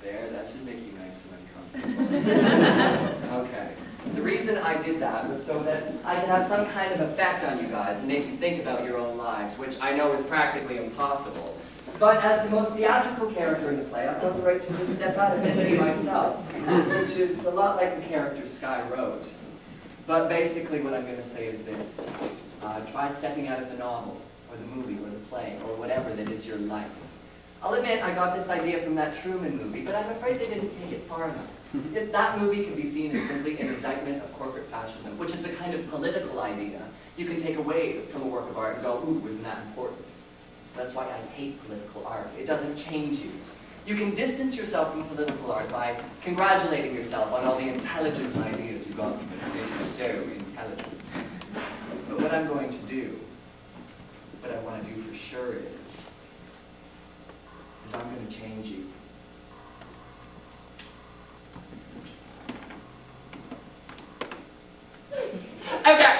There, that should make you nice and uncomfortable. Okay. The reason I did that was so that I could have some kind of effect on you guys and make you think about your own lives, which I know is practically impossible. But as the most theatrical character in the play, I've got the right to just step out and be myself, which is a lot like the character Skye wrote. But basically what I'm going to say is this. Try stepping out of the novel, or the movie, or the play, or whatever that is your life. I'll admit I got this idea from that Truman movie, but I'm afraid they didn't take it far enough. If that movie can be seen as simply an indictment of corporate fascism, which is the kind of political idea you can take away from a work of art and go, ooh, isn't that important? That's why I hate political art. It doesn't change you. You can distance yourself from political art by congratulating yourself on all the intelligent ideas you got from it. You're so intelligent. But what I'm going to do, what I want to do for sure is I'm going to change you. Okay,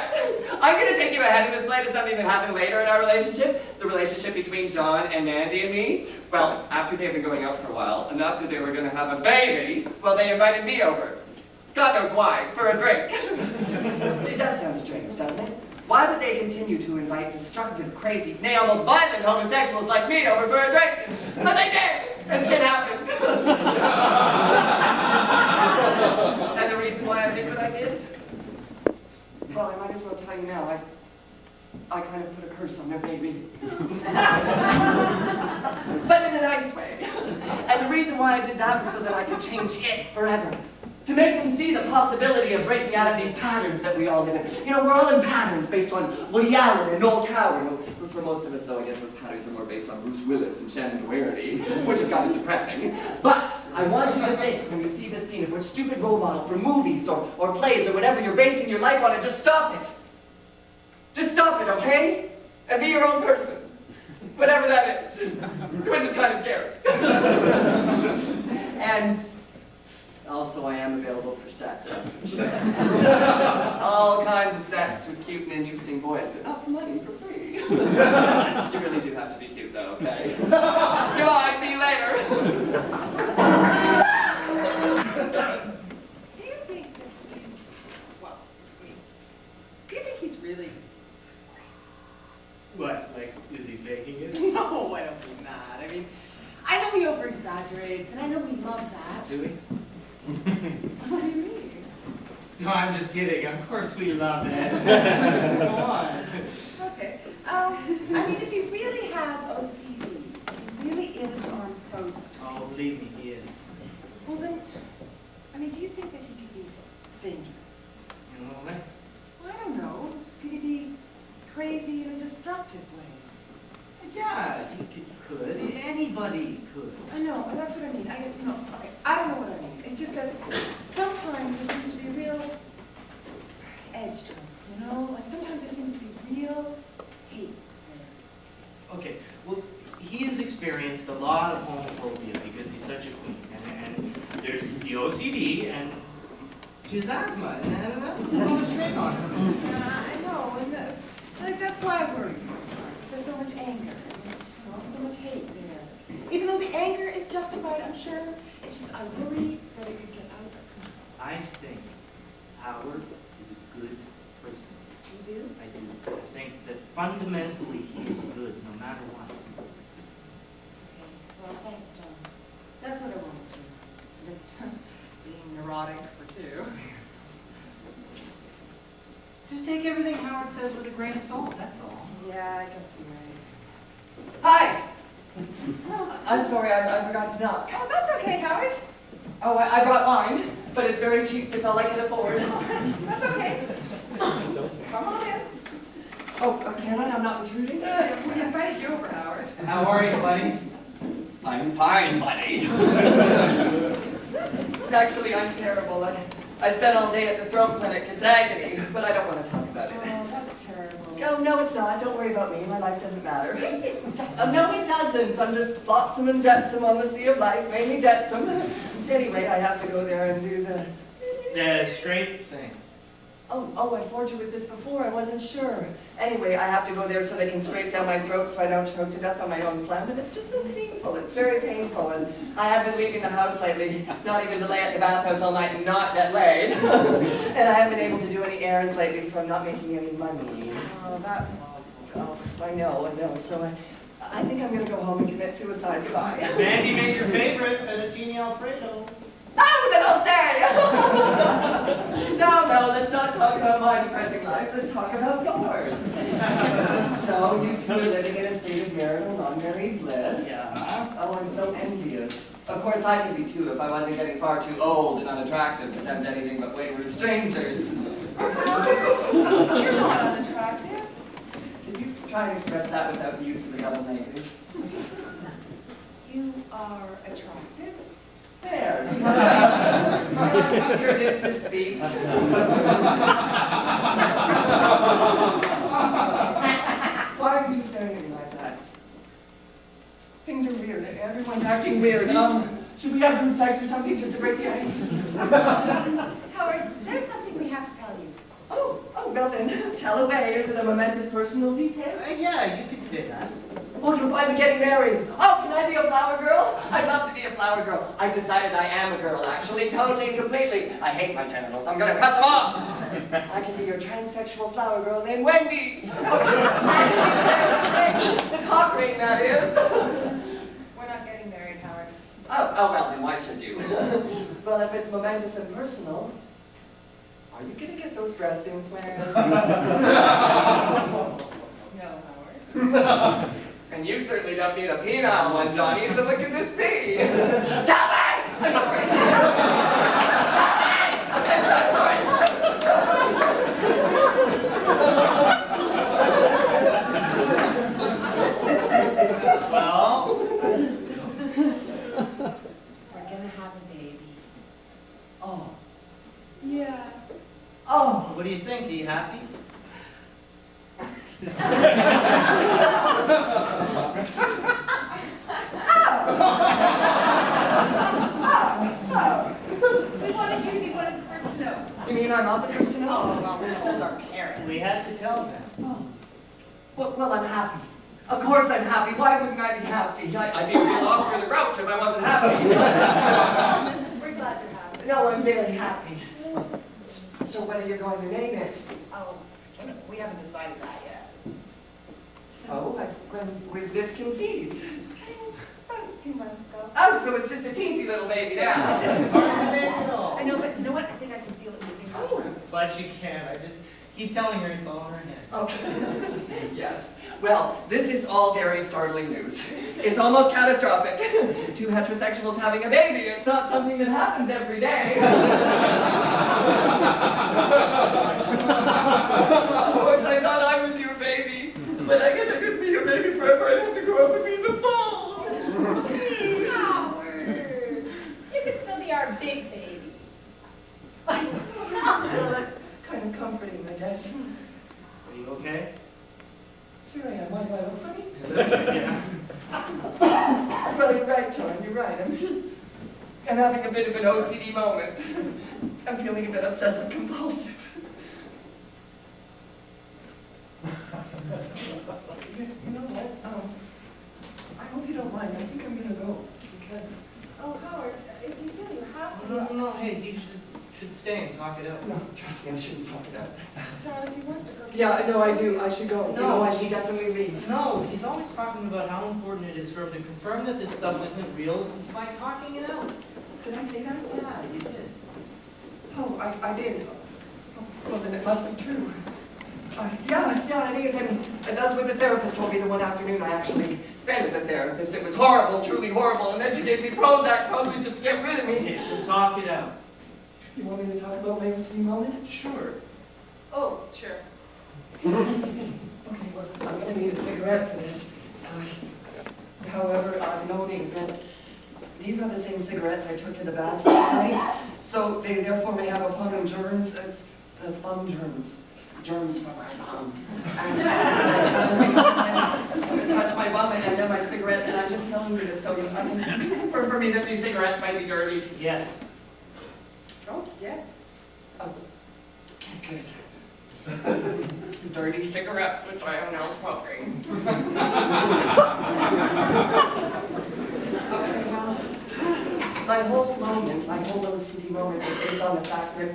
I'm going to take you ahead in this play to something that happened later in our relationship, the relationship between John and Mandy and me. Well, after they've been going out for a while, and after they were going to have a baby, well, they invited me over. God knows why, for a drink. It does sound strange, doesn't it? Why would they continue to invite destructive, crazy, nay, almost violent homosexuals like me over for a drink? But they did, and shit happened. And the reason why I did what I did? Well, I might as well tell you now. I kind of put a curse on their baby. But in a nice way. And the reason why I did that was so that I could change it forever. To make them see the possibility of breaking out of these patterns that we all live in. You know, we're all in patterns based on Woody Allen and Noel Coward. Well, for most of us, though, I guess those patterns are more based on Bruce Willis and Shannon Doherty, which is kind of depressing. But I want you to think, when you see this scene, of which stupid role model for movies or plays or whatever you're basing your life on, and just stop it. Just stop it, okay? And be your own person. Whatever that is. Which is kind of scary. And also, I am available for sex. All kinds of sex with cute and interesting boys, but not for money, for free. You really do have to be cute, though, okay? Goodbye, see you later. Do you think that he's, well, do you think he's really crazy? What, like, is he faking it? No, I don't mean that. I mean, I know he over-exaggerates, and I know we love that. Do we? What do you mean? No, I'm just kidding. Of course we love it. Come on. Okay. I mean, if he really has OCD, if he really is on Prozac. Oh, believe me, he is. Well then, I mean, do you think that he could be dangerous? In what way? Well, I don't know. Could he be crazy in a destructive way? Yeah, he could. Anybody could. I know, and that's what I mean. I guess, no, okay, I don't know what I mean. It's just that sometimes there seems to be a real edge to him, you know? Like sometimes there seems to be real hate there. Okay, well, he has experienced a lot of homophobia because he's such a queen. And there's the OCD and his asthma, and that puts a lot of strain on him. I know, and that's why I worry so much. There's so much anger, you know, so much hate there. Even though the anger is justified, I'm sure, it's just I worry that it could get out of control. I think Howard is a good person. You do? I do. I think that fundamentally he is good, no matter what. Okay, Oh, thanks, John. That's what I wanted to. Just being neurotic for two. Just take everything Howard says with a grain of salt, that's all. Yeah, I can see right. Hi! I'm sorry, I forgot to knock. Oh, that's okay, Howard. Oh, I brought wine, but it's very cheap. It's all I can afford. That's okay. Come on in. Oh, can I? I'm not intruding? We invited you over, Howard. How are you, buddy? I'm fine, buddy. Actually, I'm terrible. I spent all day at the throat clinic. It's agony, but I don't want to talk about it. Oh, that's terrible. Oh, no, it's not. Don't worry about me. My life doesn't matter. No, it doesn't. I'm just flotsam and jetsam on the sea of life, mainly jetsam. Anyway, I have to go there and do The straight thing. Oh, I bored you with this before. I wasn't sure. Anyway, I have to go there so they can scrape down my throat so I don't choke to death on my own phlegm. And it's just so painful. It's very painful. And I have been leaving the house lately. Not even to lay at the bathhouse all night and not get laid. And I haven't been able to do any errands lately, so I'm not making any money. Oh, that's awful. Oh, I know. So I think I'm going to go home and commit suicide. Goodbye. Mandy made your favorite, fettuccine alfredo. Oh, then I'll stay! No, let's not talk about my depressing life. Let's talk about yours. So, you two are living in a state of marital, non-married bliss. Yeah. Oh, I'm so envious. Of course, I could be too if I wasn't getting far too old and unattractive to tempt anything but wayward strangers. You're not unattractive. Can you try and express that without the use of the double negative? You are attractive. There. How easier it is to speak. Why are you two staring at me like that? Things are weird. Everyone's acting weird. Should we have group sex or something just to break the ice? Howard, there's something we have to tell you. Oh, well then, tell away. Is it a momentous personal detail? Yeah, you could say that. Oh, you're finally getting married. Oh, can I be a flower girl? I'd love to be a flower girl. I've decided I am a girl, actually, totally and completely. I hate my genitals. I'm going to cut them off. I can be your transsexual flower girl named Wendy. The cock ring, that is. We're not getting married, Howard. Oh, well, then why should you? Well, if it's momentous and personal, are you going to get those breast implants? No, Howard. And you certainly don't need a penile one, Johnny, so what could this be? Tell me! I'm sorry. Well? We're gonna have a baby. Oh. Yeah. Oh. What do you think? Are you happy? We wanted you to be one of the first to know. You mean I'm not the first to know? Oh, well, we told our parents. We had to tell them. Oh. Well, I'm happy. Of course I'm happy. Why wouldn't I be happy? I'd be a real Oscar the Grouch if I wasn't happy. We're glad you're happy. No, I'm very happy. So when are you going to name it? Oh, we haven't decided that yet. So, when was this conceived? About 2 months ago. Oh, so it's just a teensy little baby now. It's hard to make it all. I know, but you know what? I think I can feel it moving. Oh. But you can't. I just keep telling her it's all in her head. Okay. Yes. Well, this is all very startling news. It's almost catastrophic. 2 heterosexuals having a baby. It's not something that happens every day. Of course, I thought I was your baby. But I guess I couldn't be your baby forever. I'd have to grow up and be in the fall. Howard, you could still be our big baby. Well, that's kind of comforting, I guess. Are you okay? Sure I am. Why do I look funny? Yeah. Well, you're right, John. You're right. I'm having a bit of an OCD moment. I'm feeling a bit obsessive-compulsive. You know what? I hope you don't mind. I think I'm going to go. Because... Oh, Howard, if you feel you have to. No, hey, you should stay. stay and talk it out. No, trust me, I shouldn't talk it out. John, if he wants to go. Yeah, I know I do. I should go. No, You know, I should he's- definitely leave. No, he's always talking about how important it is for him to confirm that this stuff isn't real by talking it out. Did I say that? Yeah, you did. Oh, I did. Oh, well, then it must be true. Yeah, it is. I mean, that's what the therapist told me the one afternoon I actually spent with the therapist. It was horrible, truly horrible, and then she gave me Prozac, probably just to get rid of me. Okay, so talk it out. You want me to talk about my OCD moment? Sure. Oh, sure. Okay, well, I'm going to need a cigarette for this. However, I'm noting that these are the same cigarettes I took to the baths last night, so they therefore may have upon them germs. That's bum germs. Germs from my bum. And I'm going to touch my bum and then my cigarettes, and I'm just telling you this so you can confirm for me that these cigarettes might be dirty. Yes. Oh, yes. Oh, okay, good. Dirty cigarettes, which I am now smoking. Okay, well, my whole moment, my whole OCD moment is based on the fact that,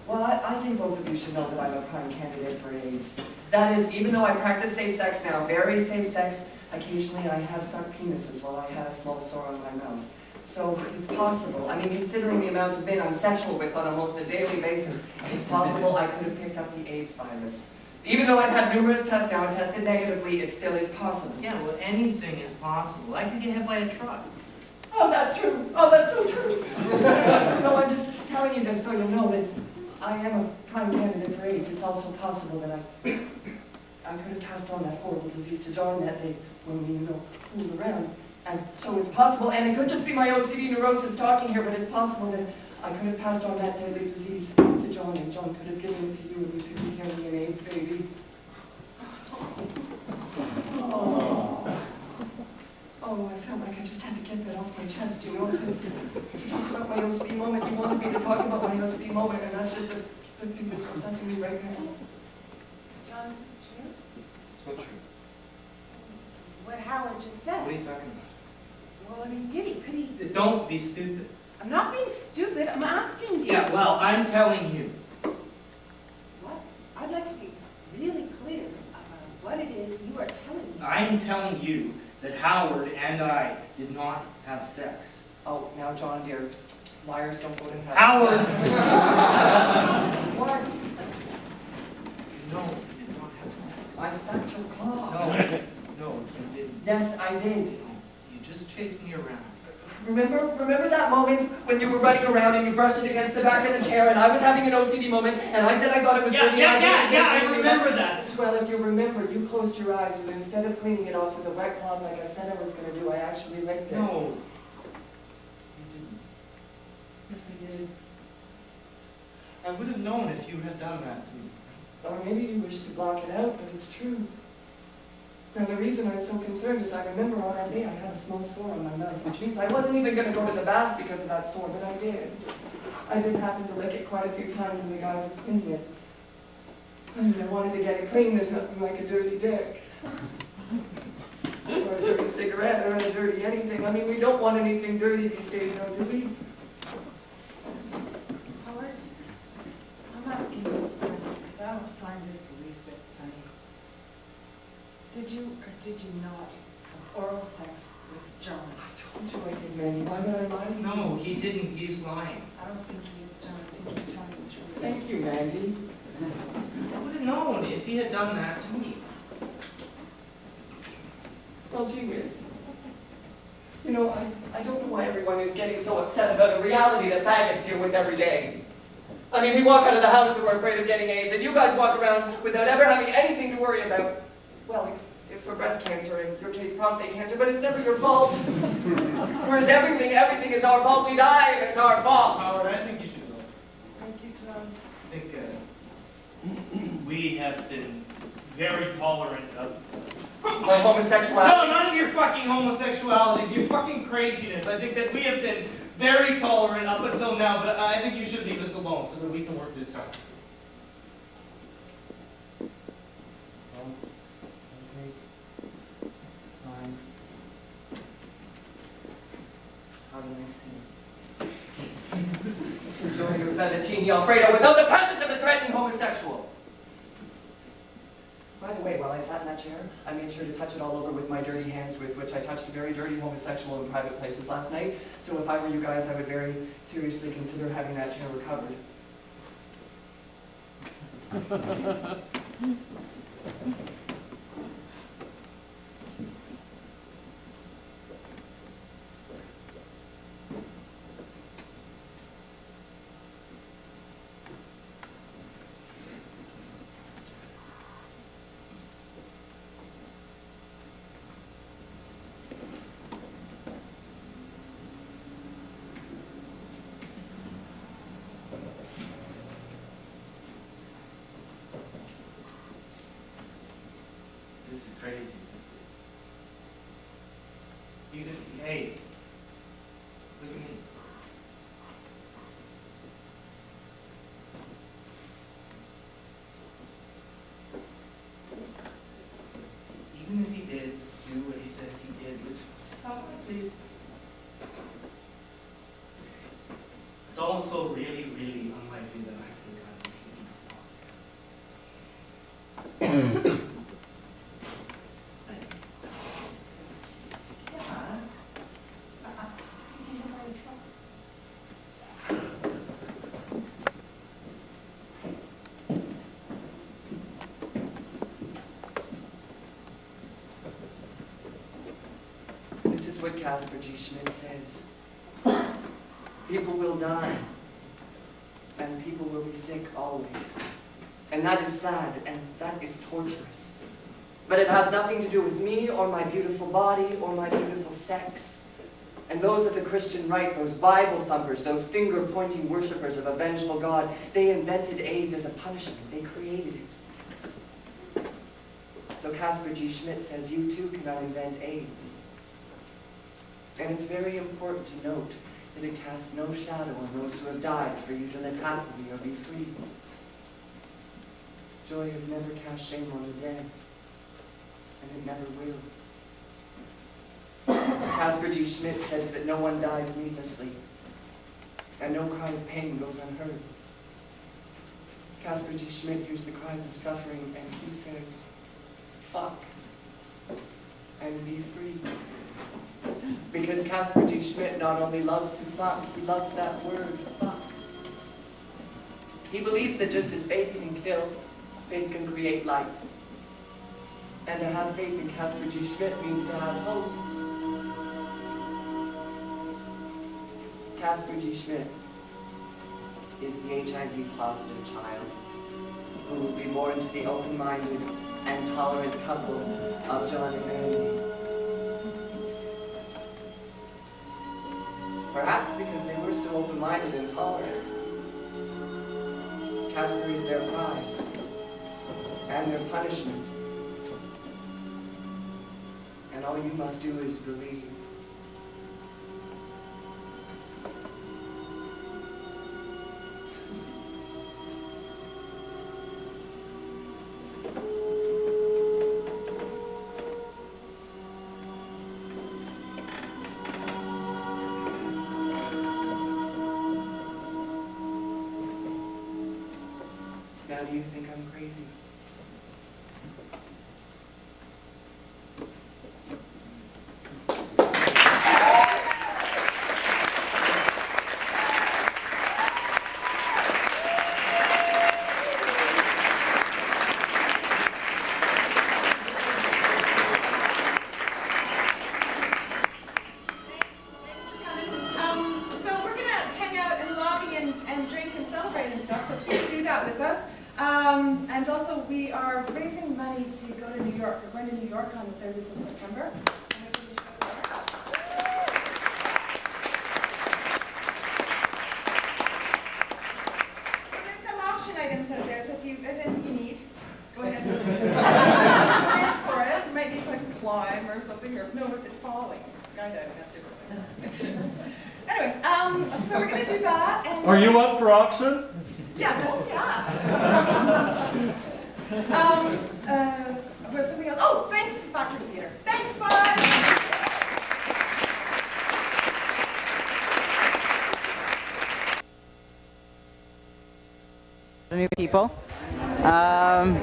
well, I think both of you should know that I'm a prime candidate for AIDS. That is, even though I practice safe sex now, very safe sex, occasionally I have sucked penises while I had a small sore on my mouth. So it's possible. I mean, considering the amount of men I'm sexual with on almost a daily basis, it's possible I could have picked up the AIDS virus. Even though I've had numerous tests now and tested negatively, it still is possible. Yeah, well, anything is possible. I could get hit by a truck. Oh, that's true. Oh, that's so true. No, I'm just telling you this so you know that I am a prime candidate for AIDS. It's also possible that I could have passed on that horrible disease to John that day when we, fooled around. And so it's possible, and it could just be my OCD neurosis talking here, but it's possible that I could have passed on that deadly disease to John, and John could have given it to you, and you could be carrying an AIDS baby. Oh, I felt like I just had to get that off my chest, you know, to talk about my OCD moment. You wanted me to talk about my OCD moment, and that's just the thing that's obsessing me right now. John, is this true? It's not true. What Howard just said. What are you talking about? Well, I mean, could he? Don't be stupid. I'm not being stupid. I'm asking you. Yeah, well, I'm telling you. What? I'd like to be really clear about what it is you are telling me. I'm telling you that Howard and I did not have sex. Oh, now, John, dear, liars don't go to hell. Howard! What? No, you did not have sex. I sucked your cock. No, you didn't. Yes, I did. You just chased me around. Remember that moment when you were running around and you brushed it against the back of the chair and I was having an OCD moment and I said I thought it was dirty? I remember that. Well, if you remember, you closed your eyes and instead of cleaning it off with a wet cloth like I said I was going to do, I actually licked it. No. You didn't. Yes, I did. I would have known if you had done that to me. Or maybe you wish to block it out, but it's true. Now, the reason I'm so concerned is I remember on that day I had a small sore on my mouth, which means I wasn't even going to go to the baths because of that sore, but I did. I did happen to lick it quite a few times in the guise of cleaning it. I mean, I wanted to get it clean. There's nothing like a dirty dick. Or a dirty cigarette, or a dirty anything. I mean, we don't want anything dirty these days now, do we? Howard, I'm asking you this because I don't find this the least bit funny. Did you or did you not have oral sex with John? I told you I did, Manny. Why would I lie to you? No, he didn't. He's lying. I don't think he is, John. I think he's telling the truth. Thank you, Mandy. I would have known if he had done that to me. Well, gee whiz. You know, I don't know why everyone is getting so upset about a reality that faggots deal with every day. I mean, we walk out of the house and we're afraid of getting AIDS, and you guys walk around without ever having anything to worry about. Well, if for breast cancer, in your case prostate cancer, but it's never your fault. Whereas everything is our fault. We die and it's our fault. Howard, I think you should go. Thank you, John. I think we have been very tolerant of My homosexuality. No, none of your fucking homosexuality, your fucking craziness. I think that we have been very tolerant up until now, but I think you should leave us alone so that we can work this out. Okay. Fine. Have a nice day. Enjoy your fettuccine alfredo without the presence of a threatening homosexual. By the way, while I sat in that chair, I made sure to touch it all over with my dirty hands with which I touched a very dirty homosexual in private places last night. So if I were you guys, I would very seriously consider having that chair recovered. This is crazy. Hey, look at me. Even if he did do what he says he did, which stop it, please. It's also really, really unlikely that I think I'm making stop. This is what Caspar G. Schmidt says. People will die, and people will be sick always. And that is sad, and that is torturous. But it has nothing to do with me, or my beautiful body, or my beautiful sex. And those of the Christian right, those Bible thumpers, those finger-pointing worshippers of a vengeful God, they invented AIDS as a punishment. They created it. So Caspar G. Schmidt says you too cannot invent AIDS. And it's very important to note that it casts no shadow on those who have died for you to live happily or be free. Joy has never cast shame on the dead, and it never will. Caspar G. Schmidt says that no one dies needlessly, and no cry of pain goes unheard. Caspar G. Schmidt used the cries of suffering, and he says, fuck, and be free. Because Caspar G. Schmidt not only loves to fuck, he loves that word, fuck. He believes that just as faith can kill, faith can create life. And to have faith in Caspar G. Schmidt means to have hope. Caspar G. Schmidt is the HIV-positive child who will be born to the open-minded and tolerant couple of John and Mandy. Perhaps because they were so open-minded and tolerant, Caspar is their prize and their punishment. And all you must do is believe. Now do you think I'm crazy? So we're going to hang out in the lobby and drink and celebrate and stuff, so please do that with us. And also, we are raising money to go to New York. We're going to New York on the 30th of September. So there's some auction items out there, so if there's anything you need, go ahead and bid for it. You might need to like climb or something, or no, was it falling? Skydiving, that's different. Anyway, so we're going to do that. And Are you up for auction? yeah, well, yeah. Was something else? Oh, thanks to Factory Theater. Thanks, bye. people.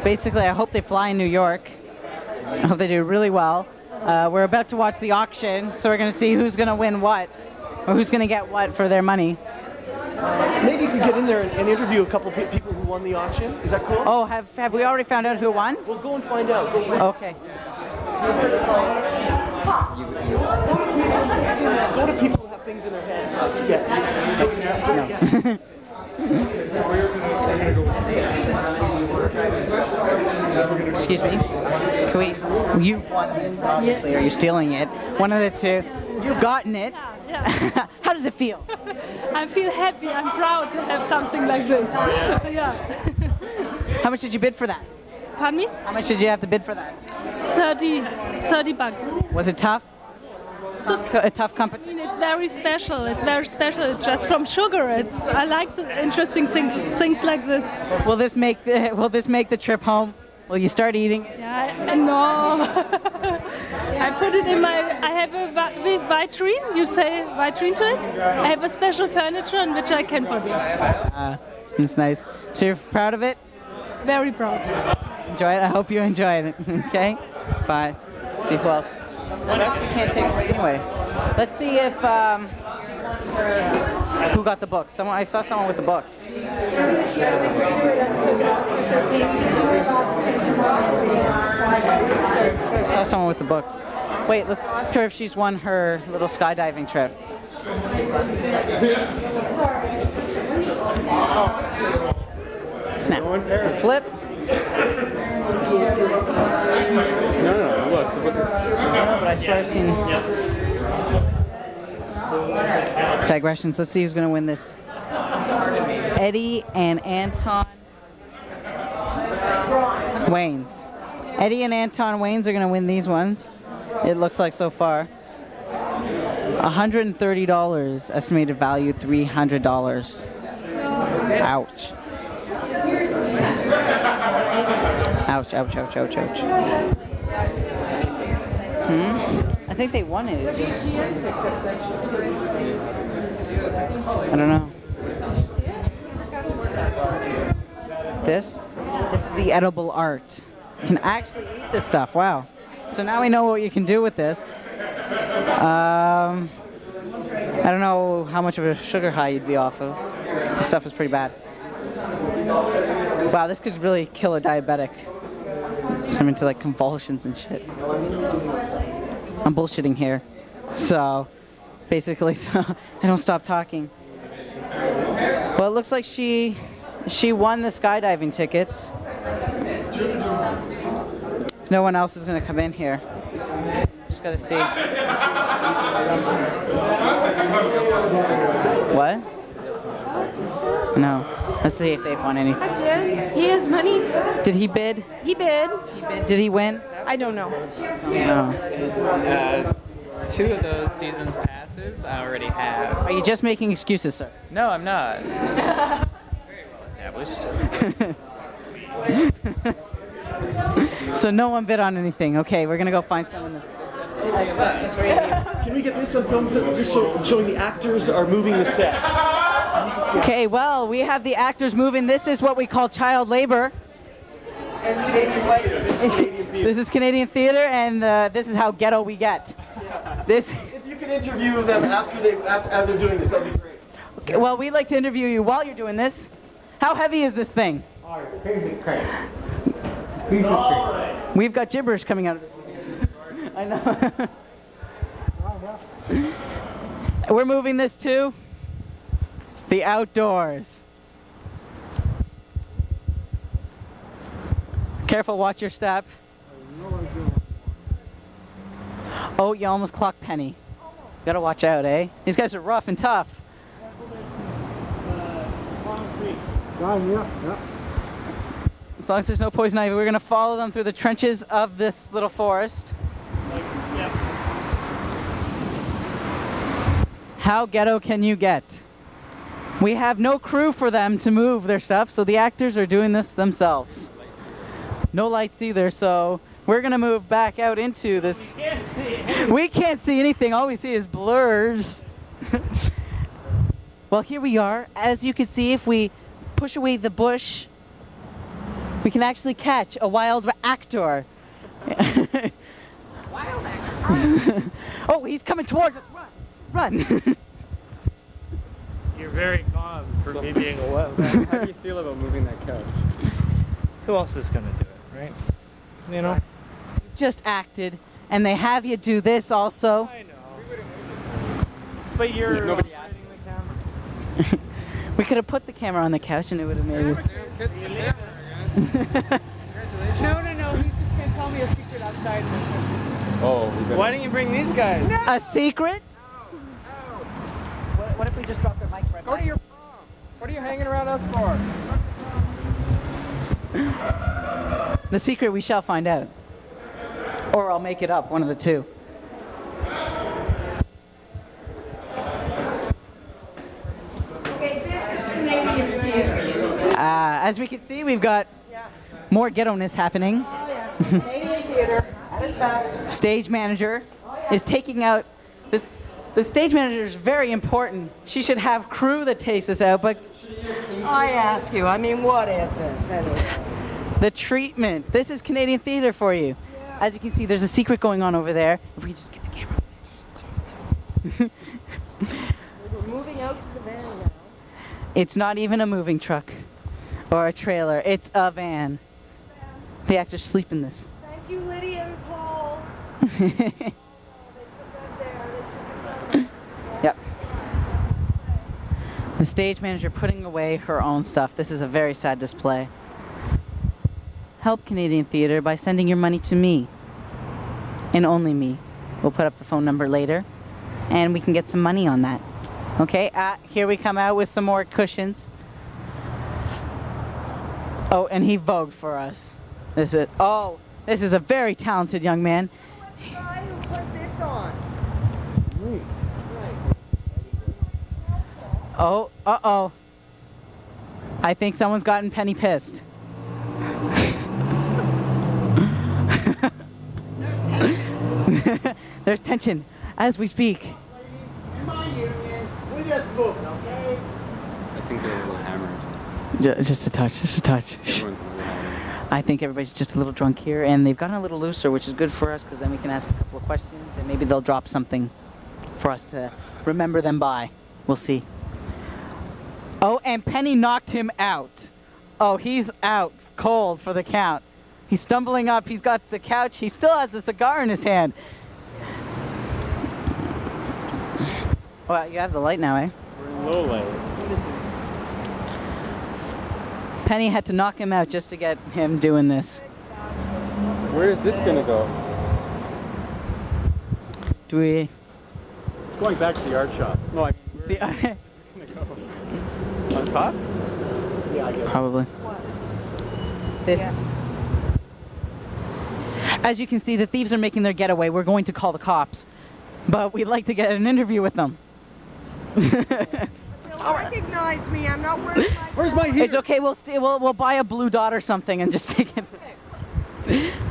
Basically, I hope they fly in New York. I hope they do really well. We're about to watch the auction, so we're going to see who's going to win what, or who's going to get what for their money. Maybe you could get in there and interview a couple people who won the auction. Is that cool? Oh, have we already found out who won? We'll go and find out. Okay. Go to people who have things in their hands. No. Excuse me. Can we? You won this, obviously, or you're stealing it. One of the two. You've gotten it. Yeah. How does it feel? I feel happy. I'm proud to have something like this. Yeah. How much did you bid for that? Pardon me? How much did you have to bid for that? 30 bucks. Was it tough? A tough company? I mean, it's very special. It's very special. It's just from sugar. I like the interesting things like this. Will this make the trip home? Will you start eating it? Yeah, no. I put it in my. I have a vitrine. You say vitrine to it? I have a special furniture in which I can put it. It's nice. So you're proud of it? Very proud. Enjoy it. I hope you enjoy it. Okay. Bye. Let's see who else. What else you can't take away anyway? Let's see if who got the books. I saw someone with the books. I saw someone with the books. Wait, let's ask her if she's won her little skydiving trip. Snap. Flip. No, look. But I swear I've seen digressions. Let's see who's going to win this. Eddie and Anton Waynes. Eddie and Anton Waynes are going to win these ones. It looks like so far. $130, estimated value $300. Ouch. Ouch, ouch, ouch, ouch, ouch. I think they won it. It's just... I don't know. This is the edible art. You can actually eat this stuff. Wow. So now we know what you can do with this. I don't know how much of a sugar high you'd be off of. This stuff is pretty bad. Wow, this could really kill a diabetic. Send him into like convulsions and shit. I'm bullshitting here. So, basically, so I don't stop talking. Well, it looks like she won the skydiving tickets. No one else is going to come in here. Just got to see. What? No. Let's see if they've won anything. I did. He has money. Did he bid? He bid. Did he win? I don't know. No. 2 of those seasons passes I already have. Are you just making excuses, sir? No, I'm not. Very well established. So no one bid on anything. Okay, we're gonna go find someone. Can we get this on film, just showing the actors are moving the set? Okay, well, we have the actors moving. This is what we call child labor. This is Canadian theater, and this is how ghetto we get. This. If you could interview them as they're doing this, that'd be great. Okay, well, we'd like to interview you while you're doing this. How heavy is this thing? We've got gibberish coming out of it. I know. We're moving this to the outdoors. Careful, watch your step. Oh, you almost clocked Penny. Gotta watch out, eh? These guys are rough and tough. As long as there's no poison ivy, we're gonna follow them through the trenches of this little forest. How ghetto can you get? We have no crew for them to move their stuff, so the actors are doing this themselves. No lights either, so we're gonna move back out into this. We can't see anything, all we see is blurs. Well, here we are. As you can see, if we push away the bush, We can actually catch a wild actor. Wild actor? Oh, he's coming towards us. Run! Run! You're very calm for me being a wild man. How do you feel about moving that couch? Who else is going to do it, right? You know? Just acted, and they have you do this also. I know. But you're Nobody operating the camera. We could have put the camera on the couch and it would have made it. No, he's just going to tell me a secret outside. Oh, why didn't you bring these guys? A secret? What if we just dropped our mic right Go to your prom. What are you hanging around us for? The secret we shall find out. Or I'll make it up, one of the two. Okay, this is Canadian theatre. As we can see, we've got more ghetto-ness happening. Oh yeah, Canadian theatre at its best. Stage manager is taking out this. The stage manager is very important. She should have crew that takes us out, but I ask you, I mean, what is this anyway? the treatment. This is Canadian theater for you. As you can see, there's a secret going on over there. If we could just get the camera. We're moving out to the van now. It's not even a moving truck or a trailer. It's a van. The actors sleep in this. Thank you, Lydia and Paul. Yep. The stage manager putting away her own stuff. This is a very sad display. Help Canadian Theatre by sending your money to me. And only me. We'll put up the phone number later. And we can get some money on that. Okay, here we come out with some more cushions. Oh, and he vogued for us. This is a very talented young man. The guy who put this on. Oh, uh-oh. I think someone's gotten Penny pissed. There's tension as we speak. My union, we just moved, okay? I think they're a little hammered. Just a touch, just a touch. Everyone's a little hammered. I think everybody's just a little drunk here, and they've gotten a little looser, which is good for us, because then we can ask a couple of questions, and maybe they'll drop something for us to remember them by. We'll see. Oh, and Penny knocked him out. Oh, he's out cold for the count. He's stumbling up. He's got the couch. He still has the cigar in his hand. Well, you have the light now, eh? We're in low light. Penny had to knock him out just to get him doing this. Where is this gonna go? Do we... It's going back to the art shop. No, I mean, where's it gonna go? On top? Yeah, I guess. Probably. This. As you can see, the thieves are making their getaway. We're going to call the cops, but we'd like to get an interview with them. They'll recognize me. I'm not wearing my... Where's my heater? It's okay. We'll buy a blue dot or something and just take it.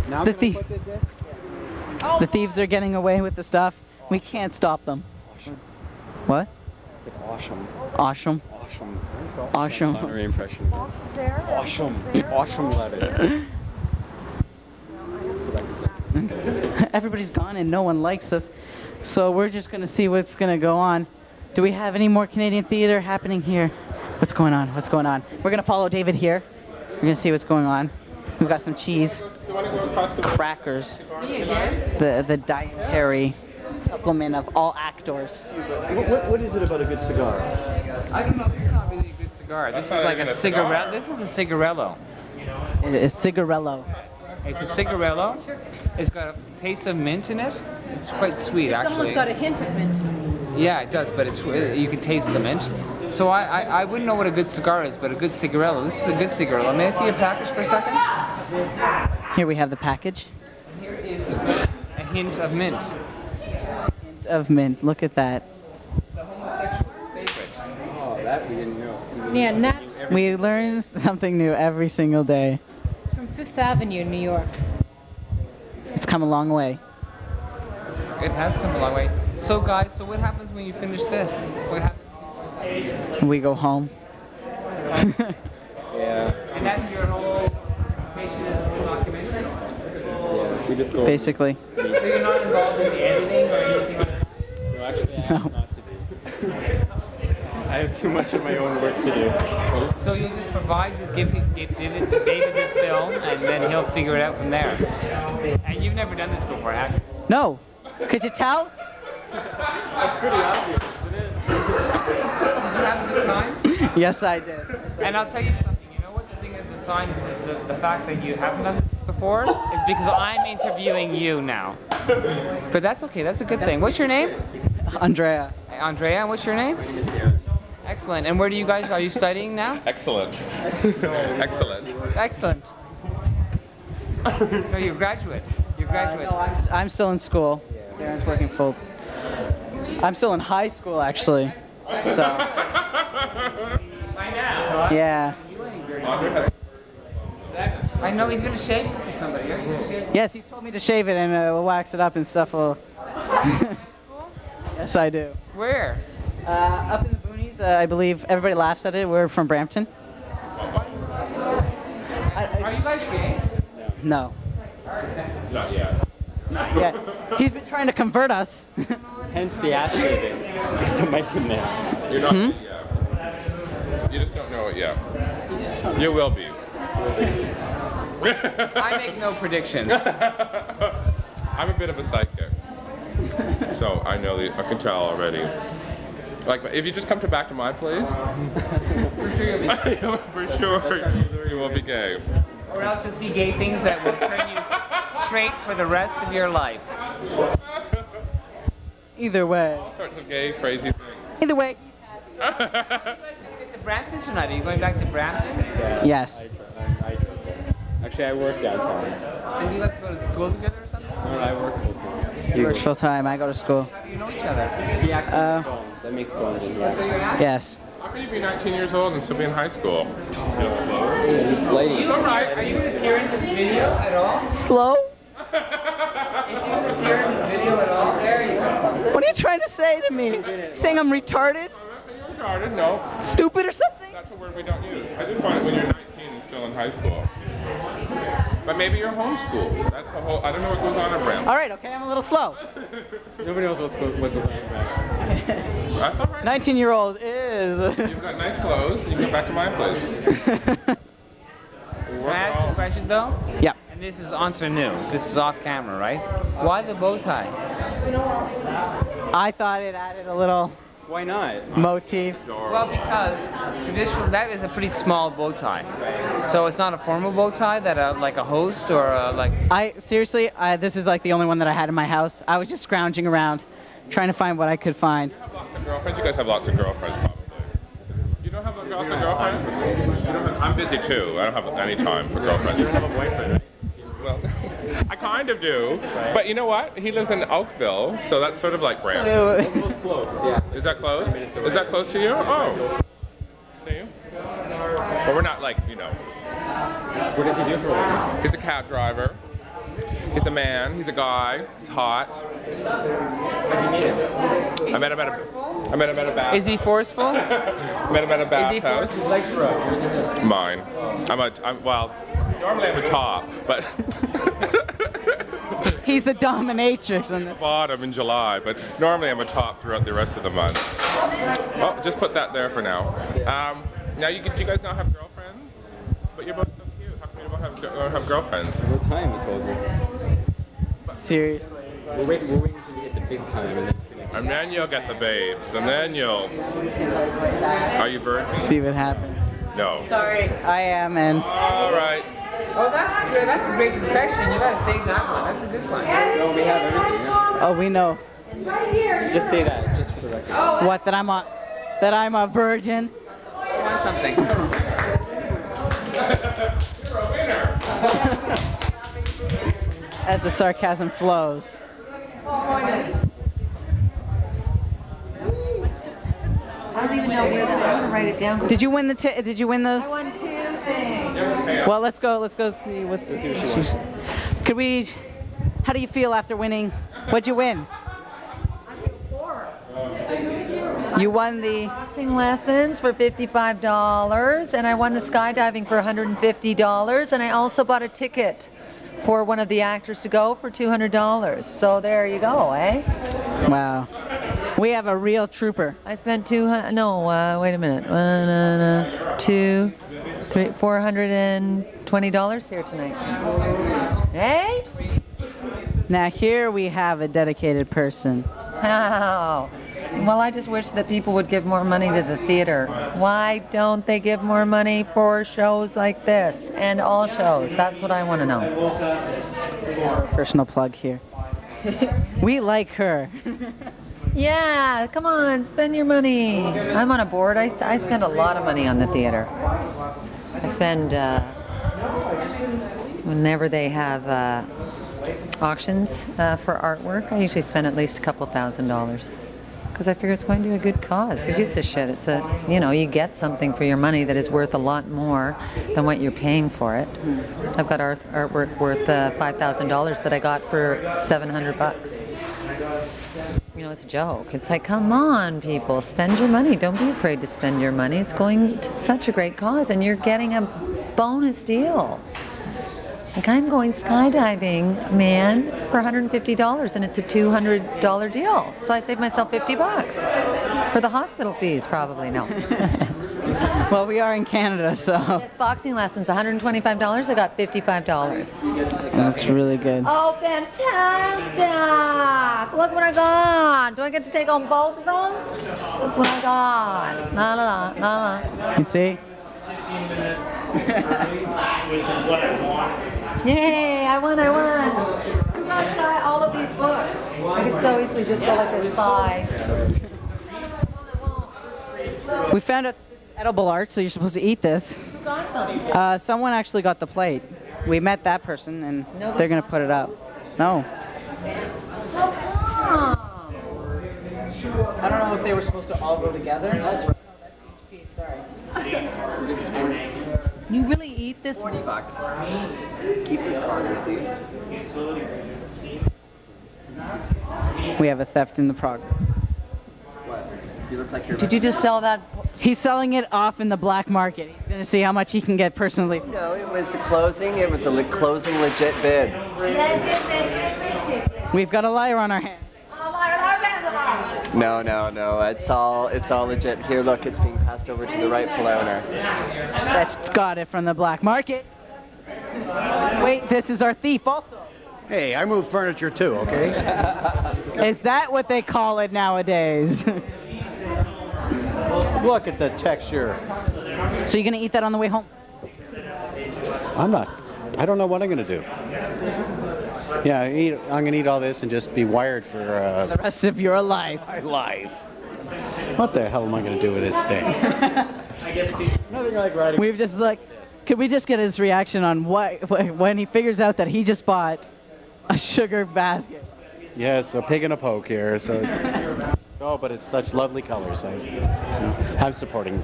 Now The can I thief. put this in? The thieves are getting away with the stuff. We can't stop them. Awesome. What? It's awesome. Awesome. Awesome. Awesome. Honorary impression. Box is there. Awesome. Awesome letter. Everybody's gone and no one likes us, so we're just gonna see what's gonna go on. Do we have any more Canadian theater happening here? What's going on? What's going on? We're gonna follow David here. We're gonna see what's going on. We've got some cheese, crackers, the dietary supplement of all actors. What is it about a good cigar? I don't know. This is not really a good cigar. This is like a cigarette. This is a cigarello. It is cigarello. It's a cigarello. It's got a taste of mint in it. It's quite sweet, It's actually. almost got a hint of mint. Yeah, it does, but you can taste the mint. So I wouldn't know what a good cigar is, but a good cigarello. This is a good cigarello. May I see your package for a second? Here we have the package. Here is a hint of mint. Hint of mint. Look at that. The homosexual favorite. Oh, that we didn't know. Yeah, Nat We learn something new every single day. from Fifth Avenue, New York. It's come a long way. It has come a long way. So guys, so what happens when you finish this? What happens? We go home. Yeah. And that's your whole We just go. basically. So you're not involved in the editing or anything like that? No, actually, I have not to be. I have too much of my own work to do. So you'll just provide, give David this film, and then he'll figure it out from there. And you've never done this before, have you? No. Could you tell? That's pretty obvious, isn't it? Did you have a good time? Yes, I did. And I'll tell you something. You know what the thing is? The sign is the fact that you haven't done this before is because I'm interviewing you now. But that's okay. That's a good thing. What's your name? Andrea. Andrea. And what's your name? My name is Aaron. Excellent. And where do you guys, are you studying now? Excellent. Excellent. Excellent. No, you're a graduate. You're graduates. No, I'm still in school. Aaron's working full. I'm still in high school, actually. So. I know. Yeah. I know he's going to shave it for somebody. Yes, he's told me to shave it and we'll wax it up and stuff. Yes, I do. Where? Up in the boonies, I believe. Everybody laughs at it. We're from Brampton. Are you guys gay? No. Not yet. Not yet. He's been trying to convert us. Hence the ass shaving. To make him now. You're not yet. You just don't know it yet. You will be. I make no predictions. I'm a bit of a psychic. So I know, I can tell already. Like, if you just come back to my place, For sure you'll be gay. for sure you will be gay. Or else you'll see gay things that will turn you straight for the rest of your life. Either way. All sorts of gay, crazy things. Either way. To Brampton tonight? Are you going back to Brampton? Yeah, Yes. Actually, I work downtown. And you like to go to school together or something? No, I work full-time. He works full time. I go to school. How do you know each other? He acts in films. I make films in So you're an actor? Yes. How can you be 19 years old and still be in high school? Yeah, just lady. You alright? Are you going to appear in this video at all? Slow? Is he going to appear in this video at all? There you go. What are you trying to say to me? Saying I'm retarded? You're retarded, no. Stupid or something? That's a word we don't use. I just find it when you're 19 and still in high school. But maybe you're homeschooled. That's the whole, I don't know what goes on at Brampton. All right, okay, I'm a little slow. Nobody knows what's going on. That's all right. 19-year-old is... You've got nice clothes. You can go back to my place. Can I ask you a question though? Yeah. And this is entre nous. This is off camera, right? Why the bow tie? I thought it added a little Why not? motif. Well, because traditional, that is a pretty small bow tie. So it's not a formal bow tie that like a host or like... Seriously, this is like the only one that I had in my house. I was just scrounging around, trying to find what I could find. You have lots of girlfriends. You guys have lots of girlfriends, probably. You don't have lots of girlfriends? I'm busy too. I don't have any time for girlfriends. You don't have a boyfriend, right? Well, I kind of do. But you know what? He lives in Oakville, so that's sort of like Brampton. Oakville's close, yeah. Is that close? Is that close to you? Oh. See you? But we're not like, you know. What does he do for a living? He's a cab driver. He's a man. He's a guy. He's hot. How do you meet him? I met him at a bath. Is he forceful? Met him at a bathhouse. His legs were up. Yours are his. Mine. Well, normally I'm a top, but He's the dominatrix on this. bottom in July, but normally I'm a top throughout the rest of the month. Well, just put that there for now. Now, do you guys not have girlfriends? But you're both so cute. How come you don't have girlfriends? No time, I told you. Seriously. We're waiting until you get the big time, And then you'll get the babes, and then you'll... Are you virgin? See what happens. No. Sorry, I am, and... All right. Oh, that's good. That's a great confession. You gotta save that one. That's a good one. No, we have everything. Yeah? Oh, we know. Just say that, just for the record. What, that I'm a virgin? I want something. You're a winner. As the sarcasm flows. I don't even know where that. I'm gonna write it down. Did you win Did you win those? I won 2 things. Well, let's go see what. Could we? How do you feel after winning? What'd you win? You won the Boxing lessons for $55, and I won the skydiving for $150, and I also bought a ticket for one of the actors to go for $200. So there you go, eh? Wow. We have a real trooper. I spent wait a minute. $420 here tonight. Hey? Now here we have a dedicated person. Wow. Well, I just wish that people would give more money to the theater. Why don't they give more money for shows like this and all shows? That's what I want to know. Personal plug here. We like her. Yeah, come on, spend your money. I'm on a board. I spend a lot of money on the theater. I spend, whenever they have auctions for artwork, I usually spend at least a couple $1,000s. Because I figure it's going to a good cause. Who gives a shit? It's you get something for your money that is worth a lot more than what you're paying for it. I've got artwork worth $5,000 that I got for $700. It's a joke. It's like, come on, people, spend your money. Don't be afraid to spend your money. It's going to such a great cause, and you're getting a bonus deal. Like, I'm going skydiving, man, for $150, and it's a $200 deal. So I saved myself $50 for the hospital fees, probably. No. Well, we are in Canada, so. Boxing lessons, $125. I got $55. That's really good. Oh, fantastic! Look what I got. Do I get to take on both of them? That's what I got. La la la la la. You see? Which is what I want. Yay, I won. Who got all of these books? I could so easily just go like this by. We found out edible art, so you're supposed to eat this. Who got them? Someone actually got the plate. We met that person, and they're going to put it up. No. I don't know if they were supposed to all go together. That's right. Each piece, sorry. You really eat this? $40. Keep this card with you. We have a theft in the progress. What? You look like you're. Did you just sell that? He's selling it off in the black market. He's going to see how much he can get personally. No, it was a closing. It was a closing legit bid. We've got a liar on our hands. No. It's all legit. Here, look, it's being passed over to the rightful owner. That's got it from the black market. Wait, this is our thief also. Hey, I move furniture too, okay? Is that what they call it nowadays? Look at the texture. So you're going to eat that on the way home? I'm not. I don't know what I'm going to do. Yeah, I'm going to eat all this and just be wired for the rest of your life. My life. What the hell am I going to do with this thing? Nothing like riding. We've just could we just get his reaction on when he figures out that he just bought a sugar basket? Yes, a pig and a poke here. So. Oh, but it's such lovely colors. I'm supporting,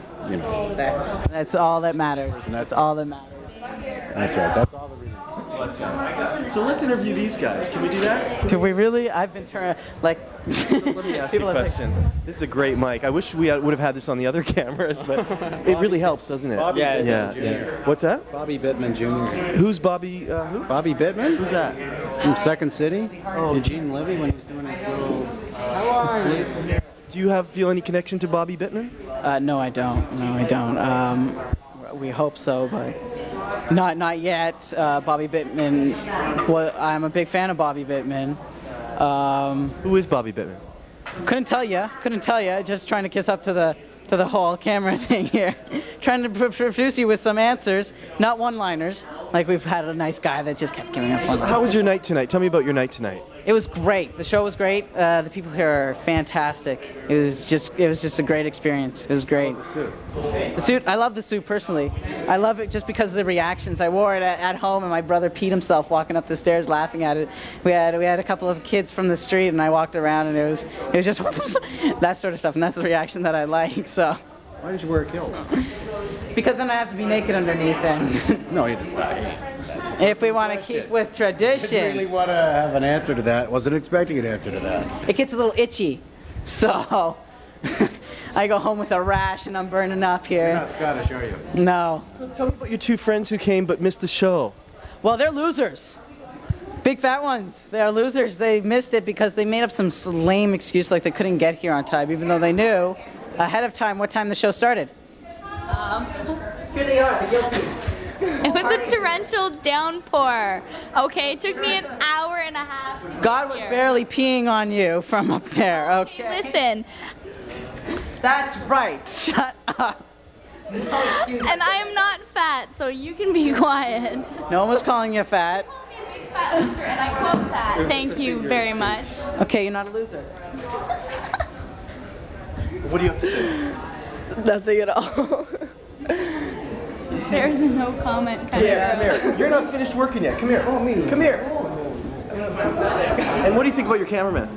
That's all that matters. That's all that matters. That's right. That's all the reason. So let's interview these guys. Can we do that? Can we really? I've been trying Let me ask you a question. This is a great mic. I wish we would have had this on the other cameras, but it really helps, doesn't it? Bobby Bittman Jr. Yeah. What's that? Bobby Bittman Jr. Who's Bobby? Who? Bobby Bittman? Who's that? From Second City. Oh. Eugene Levy when he's doing his little. How are you? Do you feel any connection to Bobby Bittman? No, I don't. We hope so, but not yet. Bobby Bittman. Well, I'm a big fan of Bobby Bittman. Who is Bobby Bittman? Couldn't tell you. Just trying to kiss up to the whole camera thing here. Trying to produce you with some answers, not one-liners. Like we've had a nice guy that just kept giving us one-liners. How was your night tonight? Tell me about your night tonight. It was great. The show was great. The people here are fantastic. It was just a great experience. It was great. The suit. I love the suit personally. I love it just because of the reactions. I wore it at home, and my brother peed himself walking up the stairs laughing at it. We had a couple of kids from the street, and I walked around, and it was just that sort of stuff, and that's the reaction that I like. So. Why did you wear a kilt? Because then I have to be naked underneath, and. No, you didn't. If we want to keep with tradition. I really want to have an answer to that. Wasn't expecting an answer to that. It gets a little itchy, so I go home with a rash and I'm burning up here. You're not Scottish, are you? No. So tell me about your two friends who came but missed the show. Well, they're losers. Big fat ones. They are losers. They missed it because they made up some lame excuse like they couldn't get here on time, even though they knew ahead of time what time the show started. Here they are, the guilty. It was a torrential downpour. Okay, it took me an hour and a half. God was barely peeing on you from up there, okay? Listen. That's right. Shut up. No excuses. And I am not fat, so you can be quiet. No one was calling you fat. Big fat loser, and I quote that. Thank you very much. Okay, you're not a loser. What do you have to say? Nothing at all. There's a no comment kind Yeah, of come here. You're not finished working yet. Come here. Oh, me. Come here. And what do you think about your cameraman?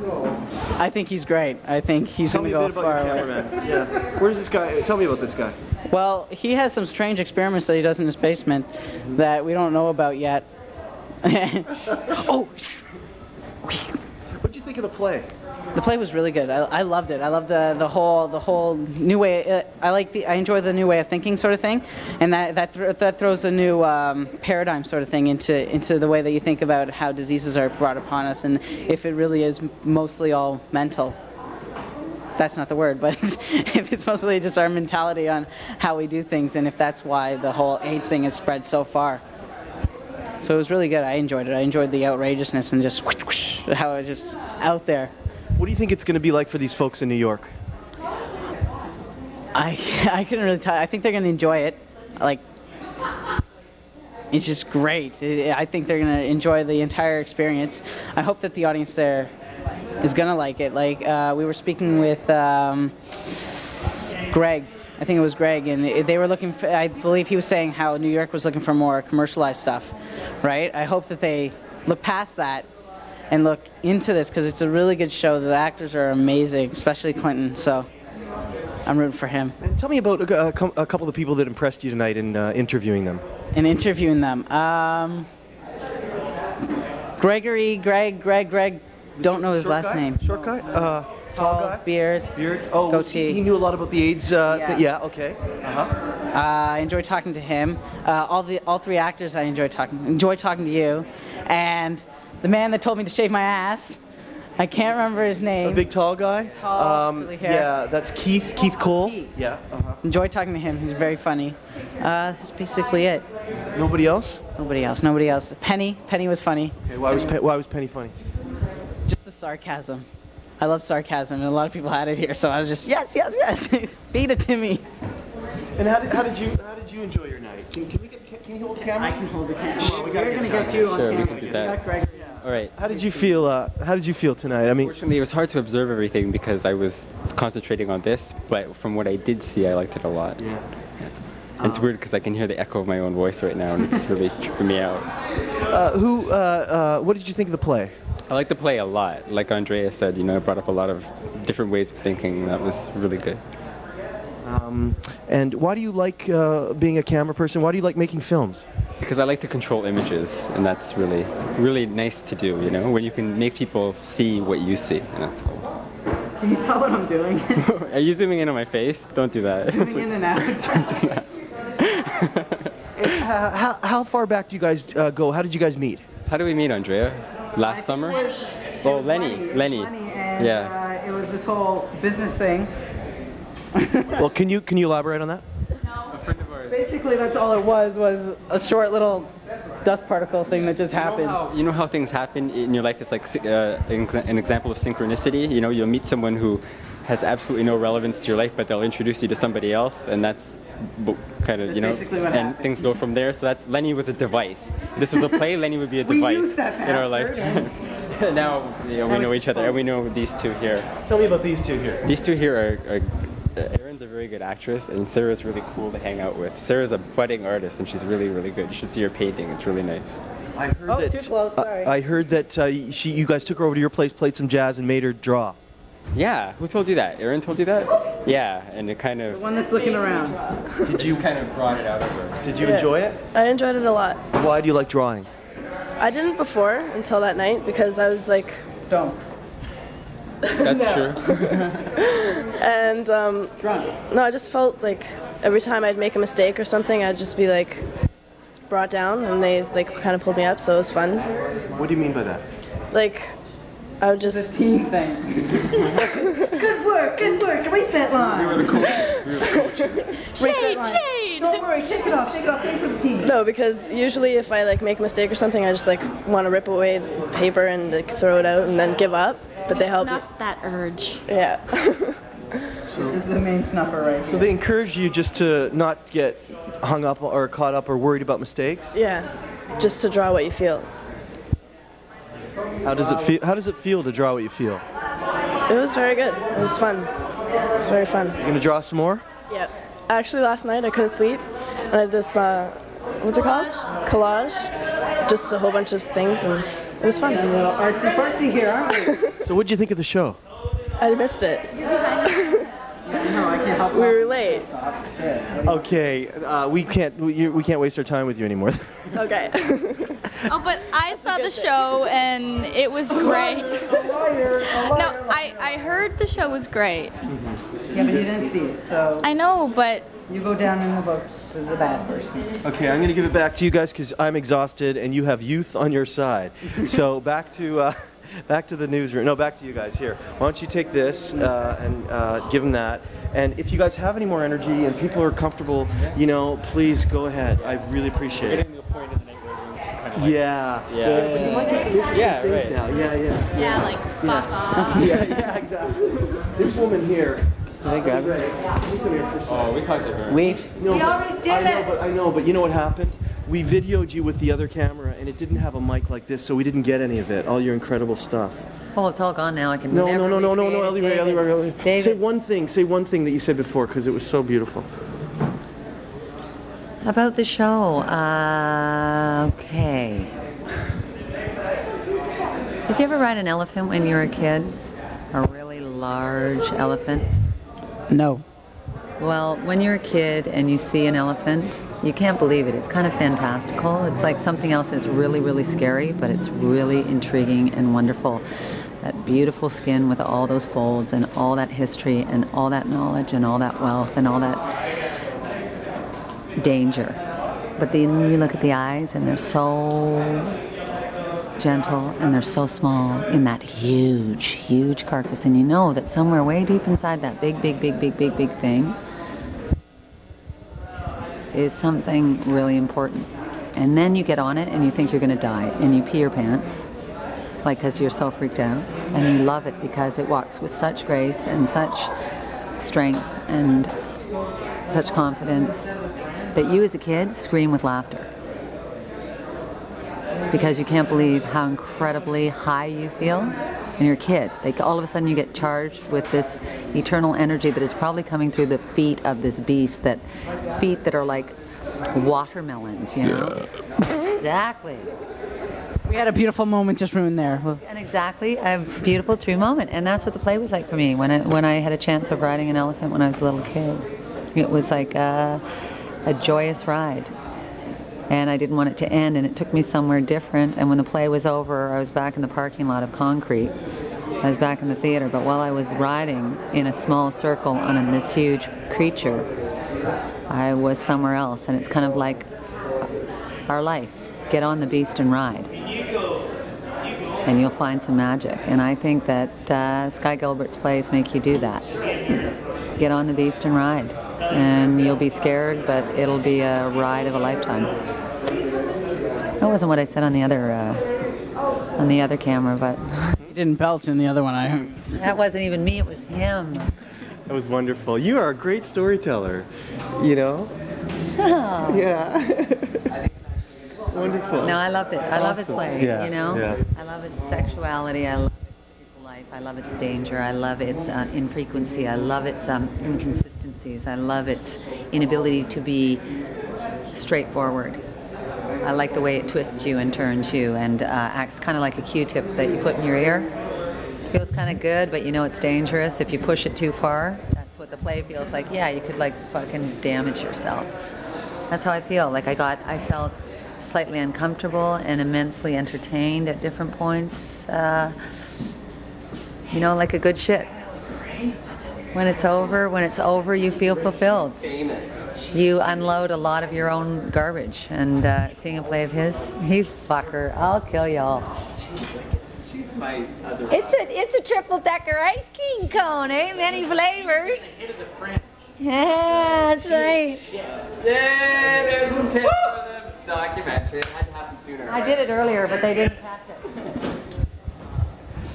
I think he's great. I think he's going to go far away. Tell me a bit about your cameraman. Yeah. Where's this guy? Tell me about this guy. Well, he has some strange experiments that he does in his basement that we don't know about yet. Oh! What did you think of the play? The play was really good. I loved it. I loved the whole new way. I enjoy the new way of thinking sort of thing, and that throws a new paradigm sort of thing into the way that you think about how diseases are brought upon us, and if it really is mostly all mental. That's not the word, but if it's mostly just our mentality on how we do things, and if that's why the whole AIDS thing has spread so far. So it was really good. I enjoyed it. I enjoyed the outrageousness and just how it was just out there. What do you think it's going to be like for these folks in New York? I couldn't really tell. I think they're going to enjoy it. Like, it's just great. I think they're going to enjoy the entire experience. I hope that the audience there is going to like it. Like, we were speaking with Greg. I think it was Greg, and they were looking for, I believe he was saying how New York was looking for more commercialized stuff, right? I hope that they look past that and look into this, because it's a really good show. The actors are amazing, especially Clinton, so I'm rooting for him. And tell me about a couple of the people that impressed you tonight in interviewing them. Greg, don't know his last name. Short guy? Tall guy? Beard. Oh, goatee. He knew a lot about the AIDS. Yeah, okay. I enjoyed talking to him. All three actors I enjoyed talking to you. And the man that told me to shave my ass, I can't remember his name. A big tall guy? Curly hair. Yeah, that's Keith Cole. Yeah. Enjoyed talking to him. He's very funny. That's basically it. Nobody else? Nobody else. Penny was funny. Okay, why was Penny funny? Just the sarcasm. I love sarcasm, and a lot of people had it here, so I was just, yes. Feed it to me. And how did you enjoy your night? Can you hold the camera? I can hold the camera. Come on, we gotta We're going to get you on Sure, camera. we can do that. All right. How did you feel tonight? I mean, Fortunately, it was hard to observe everything because I was concentrating on this, but from what I did see, I liked it a lot. Yeah. And it's weird because I can hear the echo of my own voice right now, and it's really tripping me out. What did you think of the play? I liked the play a lot. Like Andrea said, it brought up a lot of different ways of thinking. That was really good. And why do you like being a camera person? Why do you like making films? Because I like to control images, and that's really, really nice to do, when you can make people see what you see, and that's cool. Can you tell what I'm doing? Are you zooming in on my face? Don't do that. Zooming in and out. Don't do that. How far back do you guys go? How did you guys meet? How did we meet, Andrea? Last summer? Oh, Lenny. And, Yeah. It was this whole business thing. Well, can you elaborate on that? Basically, that's all it was a short little dust particle thing that just happened. You know how things happen in your life? It's like an example of synchronicity. You'll meet someone who has absolutely no relevance to your life, but they'll introduce you to somebody else, and that's kind of, and things go from there. So Lenny was a device. If this was a play, Lenny would be a device in our lifetime. Now we know each other, and we know these two here. Tell me about these two here. These two here are Erin's a very good actress, and Sarah's really cool to hang out with. Sarah's a budding artist, and she's really, really good. You should see her painting. It's really nice. I heard that you guys took her over to your place, played some jazz, and made her draw. Yeah, who told you that? Erin told you that? Yeah, and it kind of... The one that's looking around. Did you kind of brought it out of her? Did you enjoy it? I enjoyed it a lot. Why do you like drawing? I didn't before until that night because I was like... Stoned. That's true. And drunk. No, I just felt like every time I'd make a mistake or something, I'd just be like brought down, and they kind of pulled me up, so it was fun. What do you mean by that? Like, I would just... The team thing. Good work, erase that line. We were the coaches. Shade! Don't worry, shake it off, same for the team. No, because usually if I like make a mistake or something, I just like want to rip away the paper and like, throw it out and then give up. But they help me. Snuff that urge. Yeah. This is the main snuffer right here. So they encourage you just to not get hung up or caught up or worried about mistakes? Yeah, just to draw what you feel. How does it feel? How does it feel to draw what you feel? It was very good. It was fun. It's very fun. You gonna draw some more? Yeah. Actually, last night I couldn't sleep, and I had this what's it called? Collage. Just a whole bunch of things, and it was fun. A little artsy here, aren't we? So what'd you think of the show? I missed it. No, I can't help We were late. Okay, we can't waste our time with you anymore. Okay. Oh, but I saw the show and it was great. No, I heard the show was great. Yeah, but you didn't see it, so... I know, but... You go down in the books as a bad person. Okay, I'm gonna give it back to you guys because I'm exhausted and you have youth on your side. So back to the newsroom. No, back to you guys here. Why don't you take this and give them that. And if you guys have any more energy and people are comfortable, you know, please go ahead. I really appreciate it. Yeah. Yeah. But you might get some interesting things now. Yeah. Yeah, like, fuck off. Yeah, exactly. This woman here. Can I grab it? Oh, we talked to her. No, We but already did it. I know, but you know what happened? We videoed you with the other camera, and it didn't have a mic like this, so we didn't get any of it. All your incredible stuff. Well, it's all gone now. I can No, never Ellie Ray. David. Say one thing that you said before, because it was so beautiful. About the show, okay. Did you ever ride an elephant when you were a kid? A really large elephant? No. Well, when you're a kid and you see an elephant, you can't believe it. It's kind of fantastical. It's like something else that's really, really scary, but it's really intriguing and wonderful. That beautiful skin with all those folds and all that history and all that knowledge and all that wealth and all that danger. But then you look at the eyes and they're so gentle and they're so small in that huge, huge carcass. And you know that somewhere way deep inside that big thing is something really important. And then you get on it and you think you're going to die and you pee your pants, like, because you're so freaked out, and you love it because it walks with such grace and such strength and such confidence that you as a kid scream with laughter because you can't believe how incredibly high you feel. And you're a kid. Like, all of a sudden you get charged with this eternal energy that is probably coming through the feet of this beast, feet that are like watermelons, you know? Yeah. Exactly. We had a beautiful moment just ruined there. And exactly, a beautiful true moment. And that's what the play was like for me when I had a chance of riding an elephant when I was a little kid. It was like a joyous ride. And I didn't want it to end, and it took me somewhere different. And when the play was over, I was back in the parking lot of Concrete. I was back in the theater, but while I was riding in a small circle on this huge creature, I was somewhere else. And it's kind of like our life. Get on the beast and ride. And you'll find some magic. And I think that Sky Gilbert's plays make you do that. Get on the beast and ride. And you'll be scared, but it'll be a ride of a lifetime. That wasn't what I said on the other camera, but You didn't belch in the other one. that wasn't even me, it was him. That was wonderful. You are a great storyteller, you know? Oh. Yeah. Wonderful. No, I loved it. I love his play, Yeah, you know? yeah. I love its sexuality. I love its life. I love its danger. I love its infrequency. I love its inconsistencies. I love its inability to be straightforward. I like the way it twists you and turns you and acts kind of like a Q-tip that you put in your ear. Feels kind of good, but you know it's dangerous if you push it too far. That's what the play feels like. Yeah, you could like fucking damage yourself. That's how I feel. Like I felt slightly uncomfortable and immensely entertained at different points. You know, like a good shit. When it's over, you feel fulfilled. you unload a lot of your own garbage, and seeing a play of his, you fucker, I'll kill y'all. She's my other. It's a triple decker ice cream cone, eh? Many flavors. Yeah, that's right. Yeah, there's some tips for the documentary. It had to happen sooner. I did it earlier, but they didn't catch it.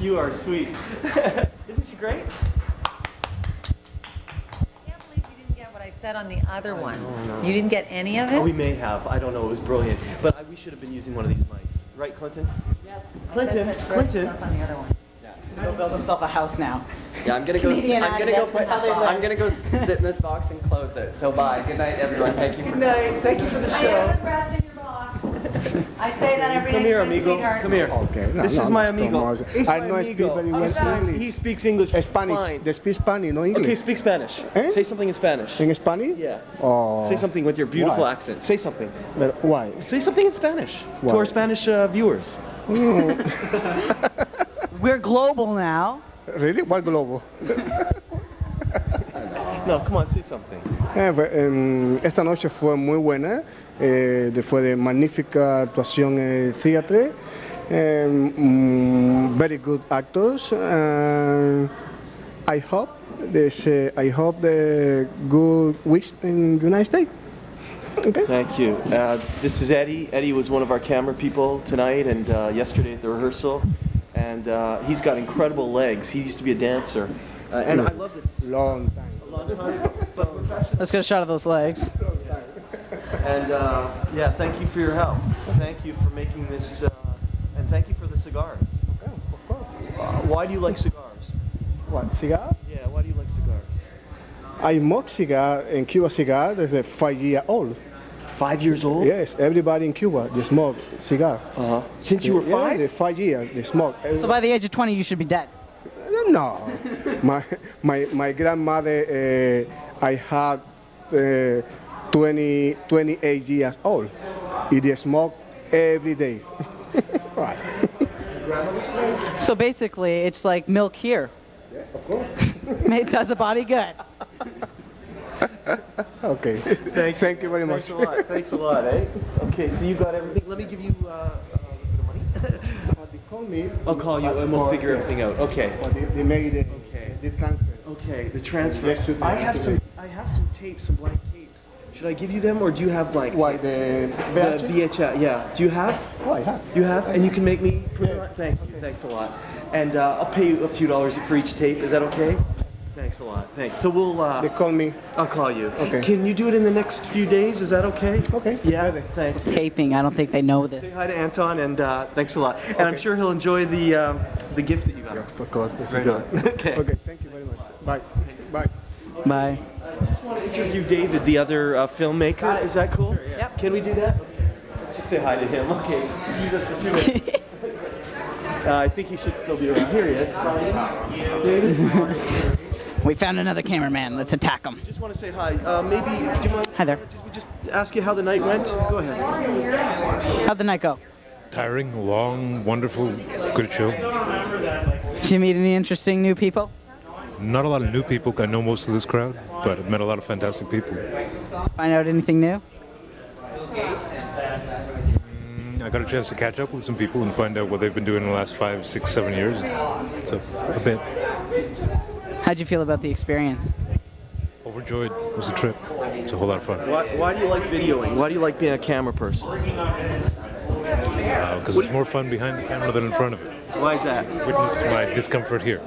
You are sweet. Isn't she great? What I said on the other one. You didn't get any of it? Oh, we may have. I don't know. It was brilliant. But we should have been using one of these mics. Right, Clinton? Yes. Clinton. Clinton. On the other one. He's gonna go build himself a house now. Yeah, I'm gonna go. Canadian I'm gonna go. accents, how they look. I'm gonna go sit in this box and close it. So bye. Good night, everyone. Thank you. Good night. Thank you for the I show. haven't pressed in your box. I say that every Come night here, to my amigo. sweetheart. Come here. Okay. This is my amigo. It's I my no speak amigo. very well English. He speaks English. Spanish. Fine. They speak Spanish, no English. Okay, speak Spanish. Eh? Say something in Spanish. In Spanish? Yeah. Oh. Say something with your beautiful Why? accent. Say something. But why? Say something in Spanish Why? to our Spanish viewers. We're global now. Really? What global? No, come on, say something. Esta noche fue muy buena. Fue de magnífica actuación en el teatro. Very good actors. I hope the good weeks in the United States. Okay. Thank you. This is Eddie. Eddie was one of our camera people tonight and yesterday at the rehearsal. And he's got incredible legs. He used to be a dancer. And I love this. Long time. A long time. But Let's get a shot of those legs. And yeah, thank you for your help. Thank you for making this, and thank you for the cigars. Okay, of course. Why do you like cigars? What, cigar? Yeah, why do you like cigars? I smoke cigar in Cuba cigar desde 5 years old. 5 years old? Yes, everybody in Cuba, they smoke cigar. Since you were 5? Yeah, 5 years, they smoke. So by the age of 20, you should be dead. No. my grandmother, I had 28 years old. They smoke every day. Right. So basically, it's like milk here. Yeah, of course. It does a body good. Okay. Thank you very much. Thanks a lot. Thanks a lot, eh? Okay, so you got everything. Let me give you a bit of money. Call me. I'll call you and we'll figure everything out. Okay. They made it. Okay. The transfer. Okay, the transfer. I have some tapes, some blank tapes. Should I give you them or do you have blank tapes? Why, the VHS? Yeah. Do you have? Oh, I have. You have? And you can make me put it on? Thank you. Thanks a lot. And I'll pay you a few dollars for each tape. Is that okay? Thanks a lot. Thanks. So we'll... They call me. I'll call you. Okay. Can you do it in the next few days? Is that okay? Okay. Yeah. Thanks. Taping. I don't think they know this. Say hi to Anton and thanks a lot. And I'm sure he'll enjoy the gift that you got. Yeah, of course. It's Right good. on. Okay. Okay, thank you very much. Bye. Bye. Bye. I just want to interview David, the other filmmaker. Is that cool? Sure, yeah. Yep. Can we do that? Okay. Let's just say hi to him. Okay. Excuse us for 2 minutes. I think he should still be around. Here he is. David? We found another cameraman. Let's attack him. I just want to say hi. Maybe, do you mind? Hi there. We just ask you how the night went? Go ahead. How'd the night go? Tiring, long, wonderful, good show. Did you meet any interesting new people? Not a lot of new people. I know most of this crowd, but I've met a lot of fantastic people. Find out anything new? I got a chance to catch up with some people and find out what they've been doing in the last 5, 6, 7 years. So, a bit. How'd you feel about the experience? Overjoyed. It was a trip. It's a whole lot of fun. Why do you like videoing? Why do you like being a camera person? Because it's more fun behind the camera than in front of it. Why is that? Witness my discomfort here.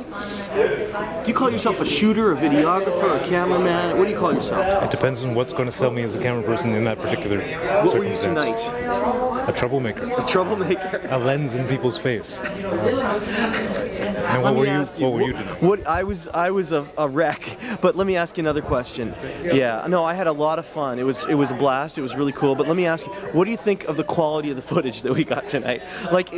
Do you call yourself a shooter, a videographer, a cameraman? What do you call yourself? It depends on what's going to sell me as a camera person in that particular What were you circumstance. tonight? A troublemaker. A troublemaker. A lens in people's face. And what were you tonight? What I was a wreck. But let me ask you another question. Yeah, no, I had a lot of fun. It was a blast. It was really cool. But let me ask you, what do you think of the quality of the footage that we got tonight? Like,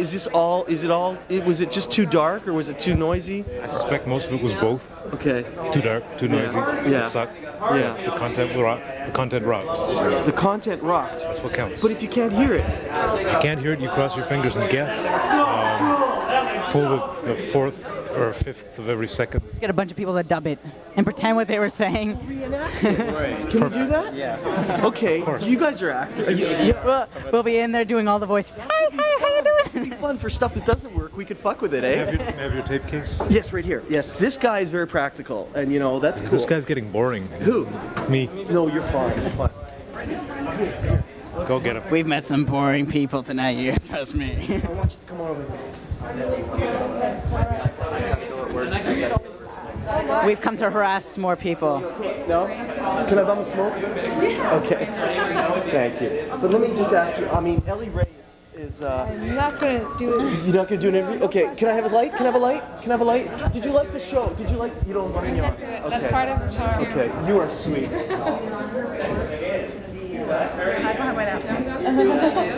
was it just too dark or was it too noisy? I suspect most of it was both. Okay. Too dark, too noisy. Yeah. It sucked. Yeah. The content rocked. The content rocked. So the content rocked. That's what counts. But if you can't hear it. If you can't hear it, you cross your fingers and guess. pull the fourth or fifth of every second. Get a bunch of people to dub it and pretend what they were saying. Can we do that? Yeah. Okay. You guys are actors. We'll be in there doing all the voices. Hi, how you doing? It'd be fun for stuff that doesn't work. We could fuck with it, eh? May I have your tape case? Yes, right here. Yes, this guy is very practical, and you know that's cool. This guy's getting boring. Who? Me. No, you're fine. You're fine. Go get him. We've met some boring people tonight. You trust me. I want you to come on over here. We've come to harass more people. No? Can I bum a smoke? Okay. Thank you. But let me just ask you. I mean, Ellie Ray is I'm not gonna do it. You're not gonna do an interview? Okay. Can I have a light? Can I have a light? Can I have a light? Did you like the show? Did you like? You don't want me on. Okay. That's part of the charm. Okay. You are sweet.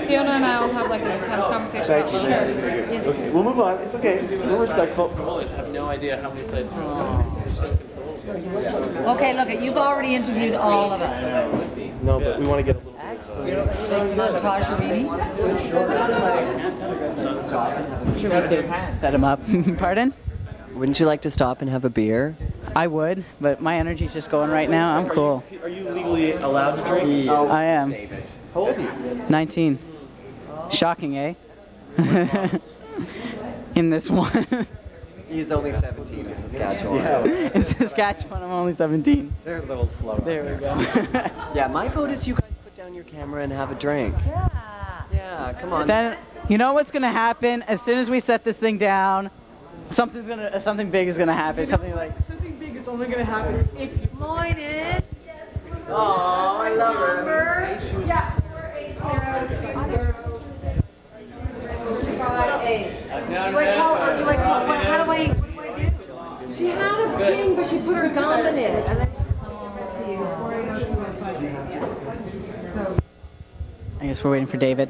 Fiona and I will have like an intense conversation. Thank you. Thank you. Okay. We'll move on. It's okay. We're respectful. I have no idea how many sites. Okay, look, you've already interviewed all of us. No, but we want to get a little. Montage reading. Sure, we could set him up. Pardon? Wouldn't you like to stop and have a beer? I would, but my energy's just going right now. I'm cool. Are you legally allowed to drink? Oh, I am. David. How old are you? 19. Shocking, eh? In this one. He's only 17 in Saskatchewan. Yeah. In Saskatchewan, I'm only 17. They're a little slow. There we go. Yeah, my vote is you guys put down your camera and have a drink. Yeah, come on. Then, you know what's gonna happen as soon as we set this thing down? Something big is gonna happen. Something big is only gonna happen if you. Lloyded. Oh, I love her. Yeah. 480. Do I call her? Do I call? What do I do? She had a thing, but she put her gum in it. And then I guess we're waiting for David.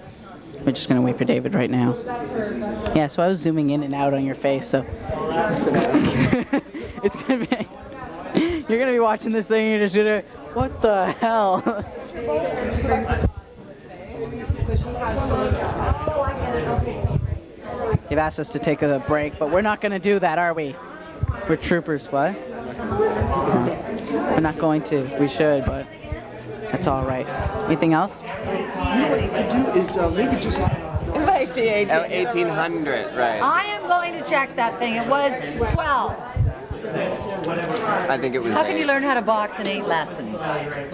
We're just gonna wait for David right now. Yeah, so I was zooming in and out on your face, so it's gonna be. You're gonna be watching this thing, and you're just gonna, what the hell? They've asked us to take a break, but we're not gonna do that, are we? We're troopers, what? We're not going to. We should, but that's all right. Anything else? Is maybe just. 1800, right. I am going to check that thing. It was 12. I think it was. How can you learn how to box in 8 lessons?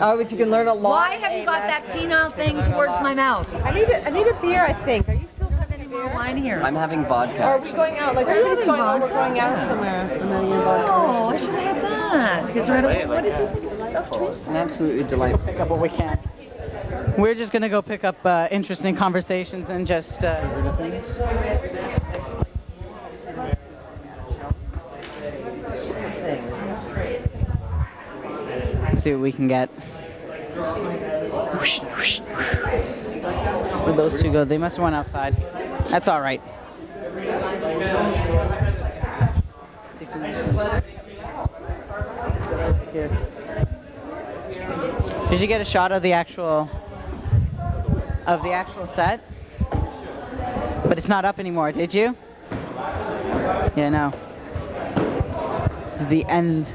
oh, but you can learn a lot. Why have you got that penile thing towards my mouth? I need a beer, I think. Are you still having any More wine here. I'm having vodka. Or are we going out? Like, everybody's going out. We're going out somewhere. And then you're Oh, I should have had that. Because what did you think? It's an absolutely delightful. Pick up what we can. We're just gonna go pick up interesting conversations and just. See what we can get. Where'd those two go? They must have went outside. That's all right. Here. Did you get a shot of the actual set? But it's not up anymore, did you? Yeah, no. This is the end.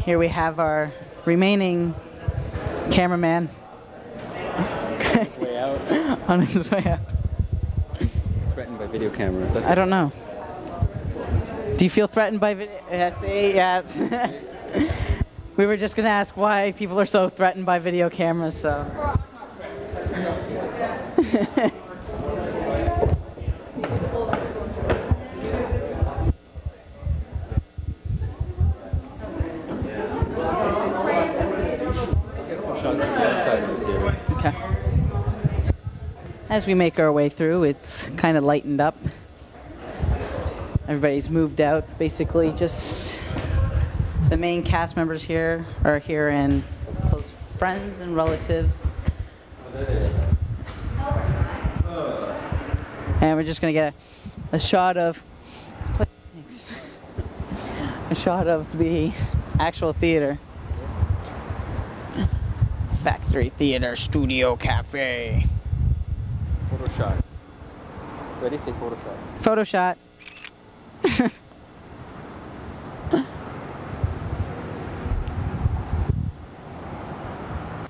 Here we have our remaining cameraman Way out. on his way out. Threatened by video cameras. I don't know. Do you feel threatened by video? Yes. We were just going to ask why people are so threatened by video cameras, so. Okay. As we make our way through, it's kind of lightened up. Everybody's moved out, basically. Just the main cast members here are here, and close friends and relatives. And we're just gonna get a shot of a shot of the actual theater Factory Theater Studio Cafe. Photo shot. Ready? Say photo shot. Photo shot.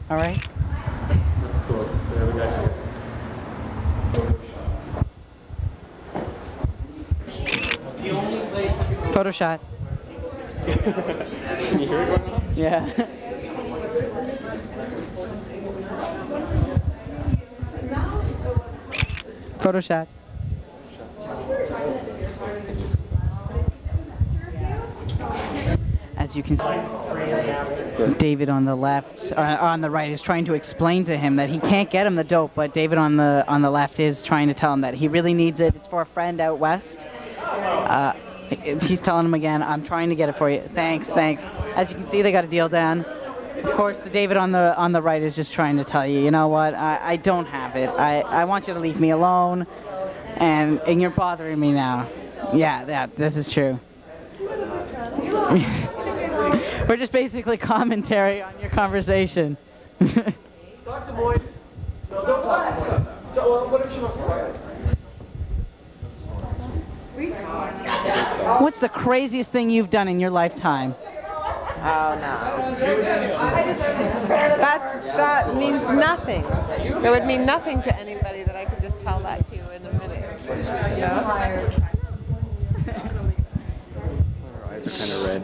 All right. Cool. There we go. Photo shot. Can you hear it going on? Yeah. Photo shot. As you can see, David on the left, on the right, is trying to explain to him that he can't get him the dope, but David on the left is trying to tell him that he really needs it. It's for a friend out west. He's telling him again, I'm trying to get it for you. Thanks. As you can see, they got a deal down. Of course, the David on the right is just trying to tell you, you know what, I don't have it. I want you to leave me alone, and you're bothering me now. Yeah, this is true. We're just basically commentary on your conversation. Talk to Boyd. No, don't talk to Boyd. So, whatever she wants to talk about. What's the craziest thing you've done in your lifetime? Oh no. That means nothing. It would mean nothing to anybody that I could just tell that to you in a minute. You know? Her eyes are kind of red.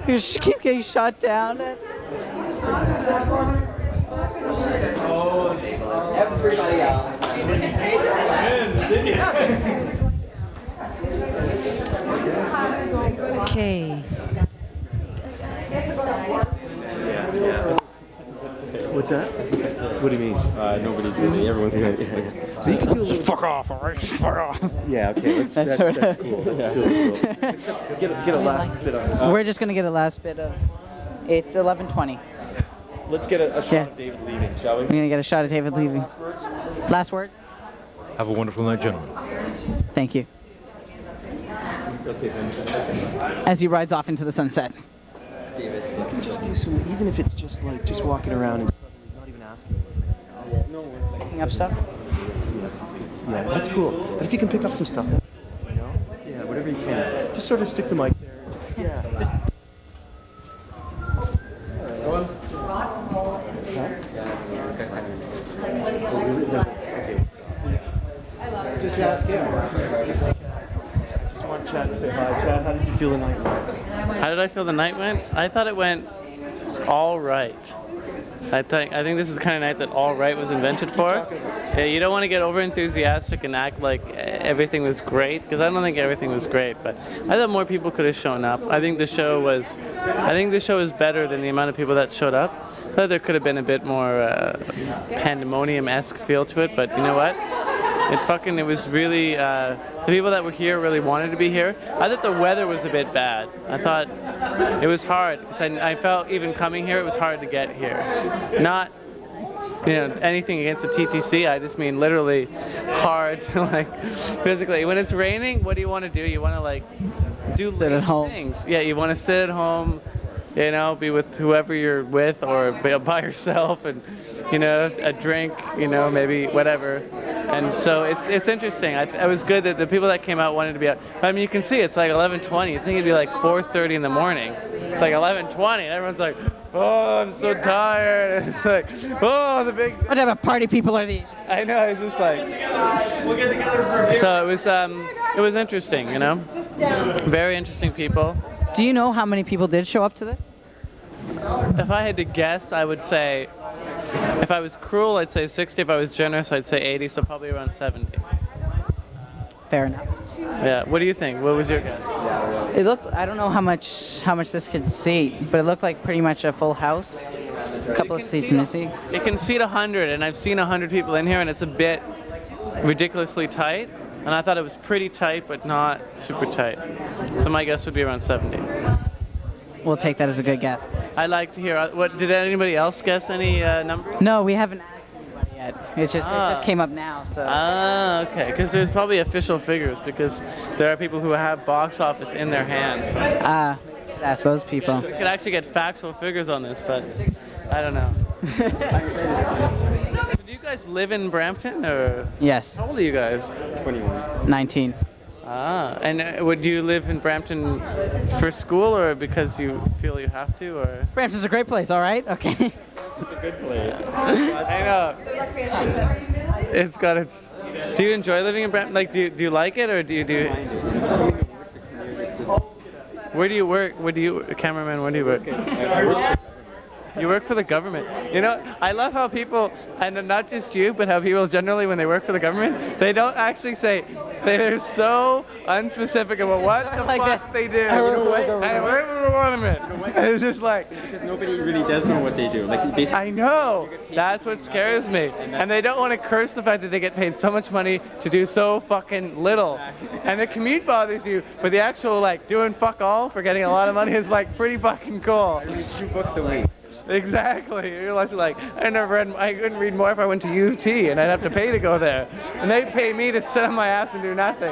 You keep getting shot down. Everybody else. Okay. What's that? What do you mean? Nobody's really. Everyone's kind of. So you can do a little. Fuck off, alright? Just fuck off. Yeah. Okay. That's cool. That's really cool. Get a last bit on this. We're just gonna get a last bit of. It's 11:20. Let's get a shot of David leaving, shall we? We're gonna get a shot of David leaving. Last words? Have a wonderful night, gentlemen. Thank you. As he rides off into the sunset. David, you can just do some, even if it's just like just walking around and suddenly not even asking. No, picking up stuff. Yeah, that's cool. But if you can pick up some stuff, you know, yeah, whatever you can, just sort of stick the mic there. Yeah. Going? Okay. Just ask him. Just want Chad to say hi. Chad, how did you feel the night went? How did I feel the night went? I thought it went all right. I think this is the kind of night that all right was invented for. Yeah, you don't want to get over enthusiastic and act like everything was great, because I don't think everything was great, but I thought more people could have shown up. I think the show was better than the amount of people that showed up. I thought there could have been a bit more pandemonium-esque feel to it, but you know what? It was really, the people that were here really wanted to be here. I thought the weather was a bit bad. I thought it was hard. I felt even coming here, it was hard to get here. Not, anything against the TTC, I just mean literally hard to physically. When it's raining, what do you want to do? You want to do sit at home. Things. Yeah, you want to sit at home, be with whoever you're with or by yourself and, a drink, maybe whatever. And so it's interesting. It was good that the people that came out wanted to be out. I mean, you can see it's like 11:20. You think it'd be like 4:30 in the morning. It's like 11:20 and everyone's like, oh, I'm so tired. And it's like, oh, the big... What type of party people are these? I know, it's just like... We'll get together for a beer. So it was interesting, Very interesting people. Do you know how many people did show up to this? If I had to guess, I would say, if I was cruel, I'd say 60. If I was generous, I'd say 80, so probably around 70. Fair enough. Yeah, what do you think? What was your guess? It looked, I don't know how much this could seat, but it looked like pretty much a full house. A couple of seats missing. It can seat 100, and I've seen 100 people in here, and it's a bit ridiculously tight. And I thought it was pretty tight, but not super tight. So my guess would be around 70. We'll take that as a good guess. I'd like to hear, did anybody else guess any numbers? No, we haven't asked anybody yet. It just came up now, so. Okay, because there's probably official figures, because there are people who have box office in their hands. Ask those people. We could actually get factual figures on this, but I don't know. So do you guys live in Brampton, or? Yes. How old are you guys? 21. 19. Ah, and would you live in Brampton for school, or because you feel you have to, or? Brampton's a great place, all right? Okay. It's a good place. I know. It's got its. Do you enjoy living in Brampton? Like, do you like it, or do you? Where do you work? Cameraman? Where do you work? You work for the government. You know, I love how people, and not just you, but how people generally, when they work for the government, they don't actually say, they're so unspecific about what the fuck they do. I work for the I work for the government. It's just like, because nobody really does know what they do. Like, basically, I know. That's what scares me. And they don't want to curse the fact that they get paid so much money to do so fucking little. And the commute bothers you, but the actual, like, doing fuck all for getting a lot of money is, like, pretty fucking cool. I read 2 books a week. Exactly. You're like, I couldn't read more if I went to UT, and I'd have to pay to go there. And they pay me to sit on my ass and do nothing.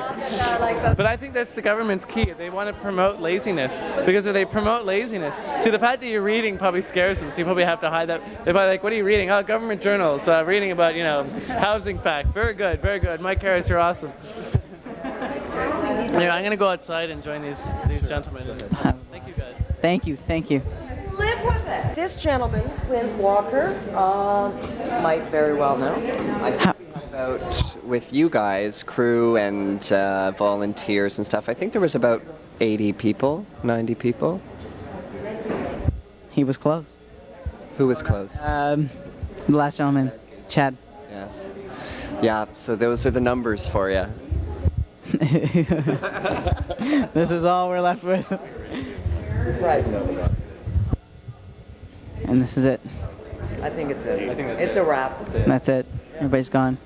But I think that's the government's key. They want to promote laziness, because if they promote laziness, see, the fact that you're reading probably scares them, so you probably have to hide that. They're probably like, what are you reading? Oh, government journals, reading about, housing facts. Very good, very good. Mike Harris, you're awesome. Anyway, I'm going to go outside and join these gentlemen. Thank you, guys. Thank you. Live with it. This gentleman, Clint Walker, might very well know. I think about with you guys, crew and volunteers and stuff, I think there was about 80 people, 90 people. He was close. Who was close? The last gentleman, Chad. Yes. Yeah, so those are the numbers for you. This is all we're left with. Right. And this is it. I think it's it. It's a wrap. That's it. Everybody's gone.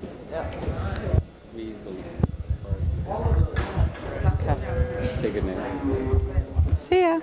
Say good night. See ya.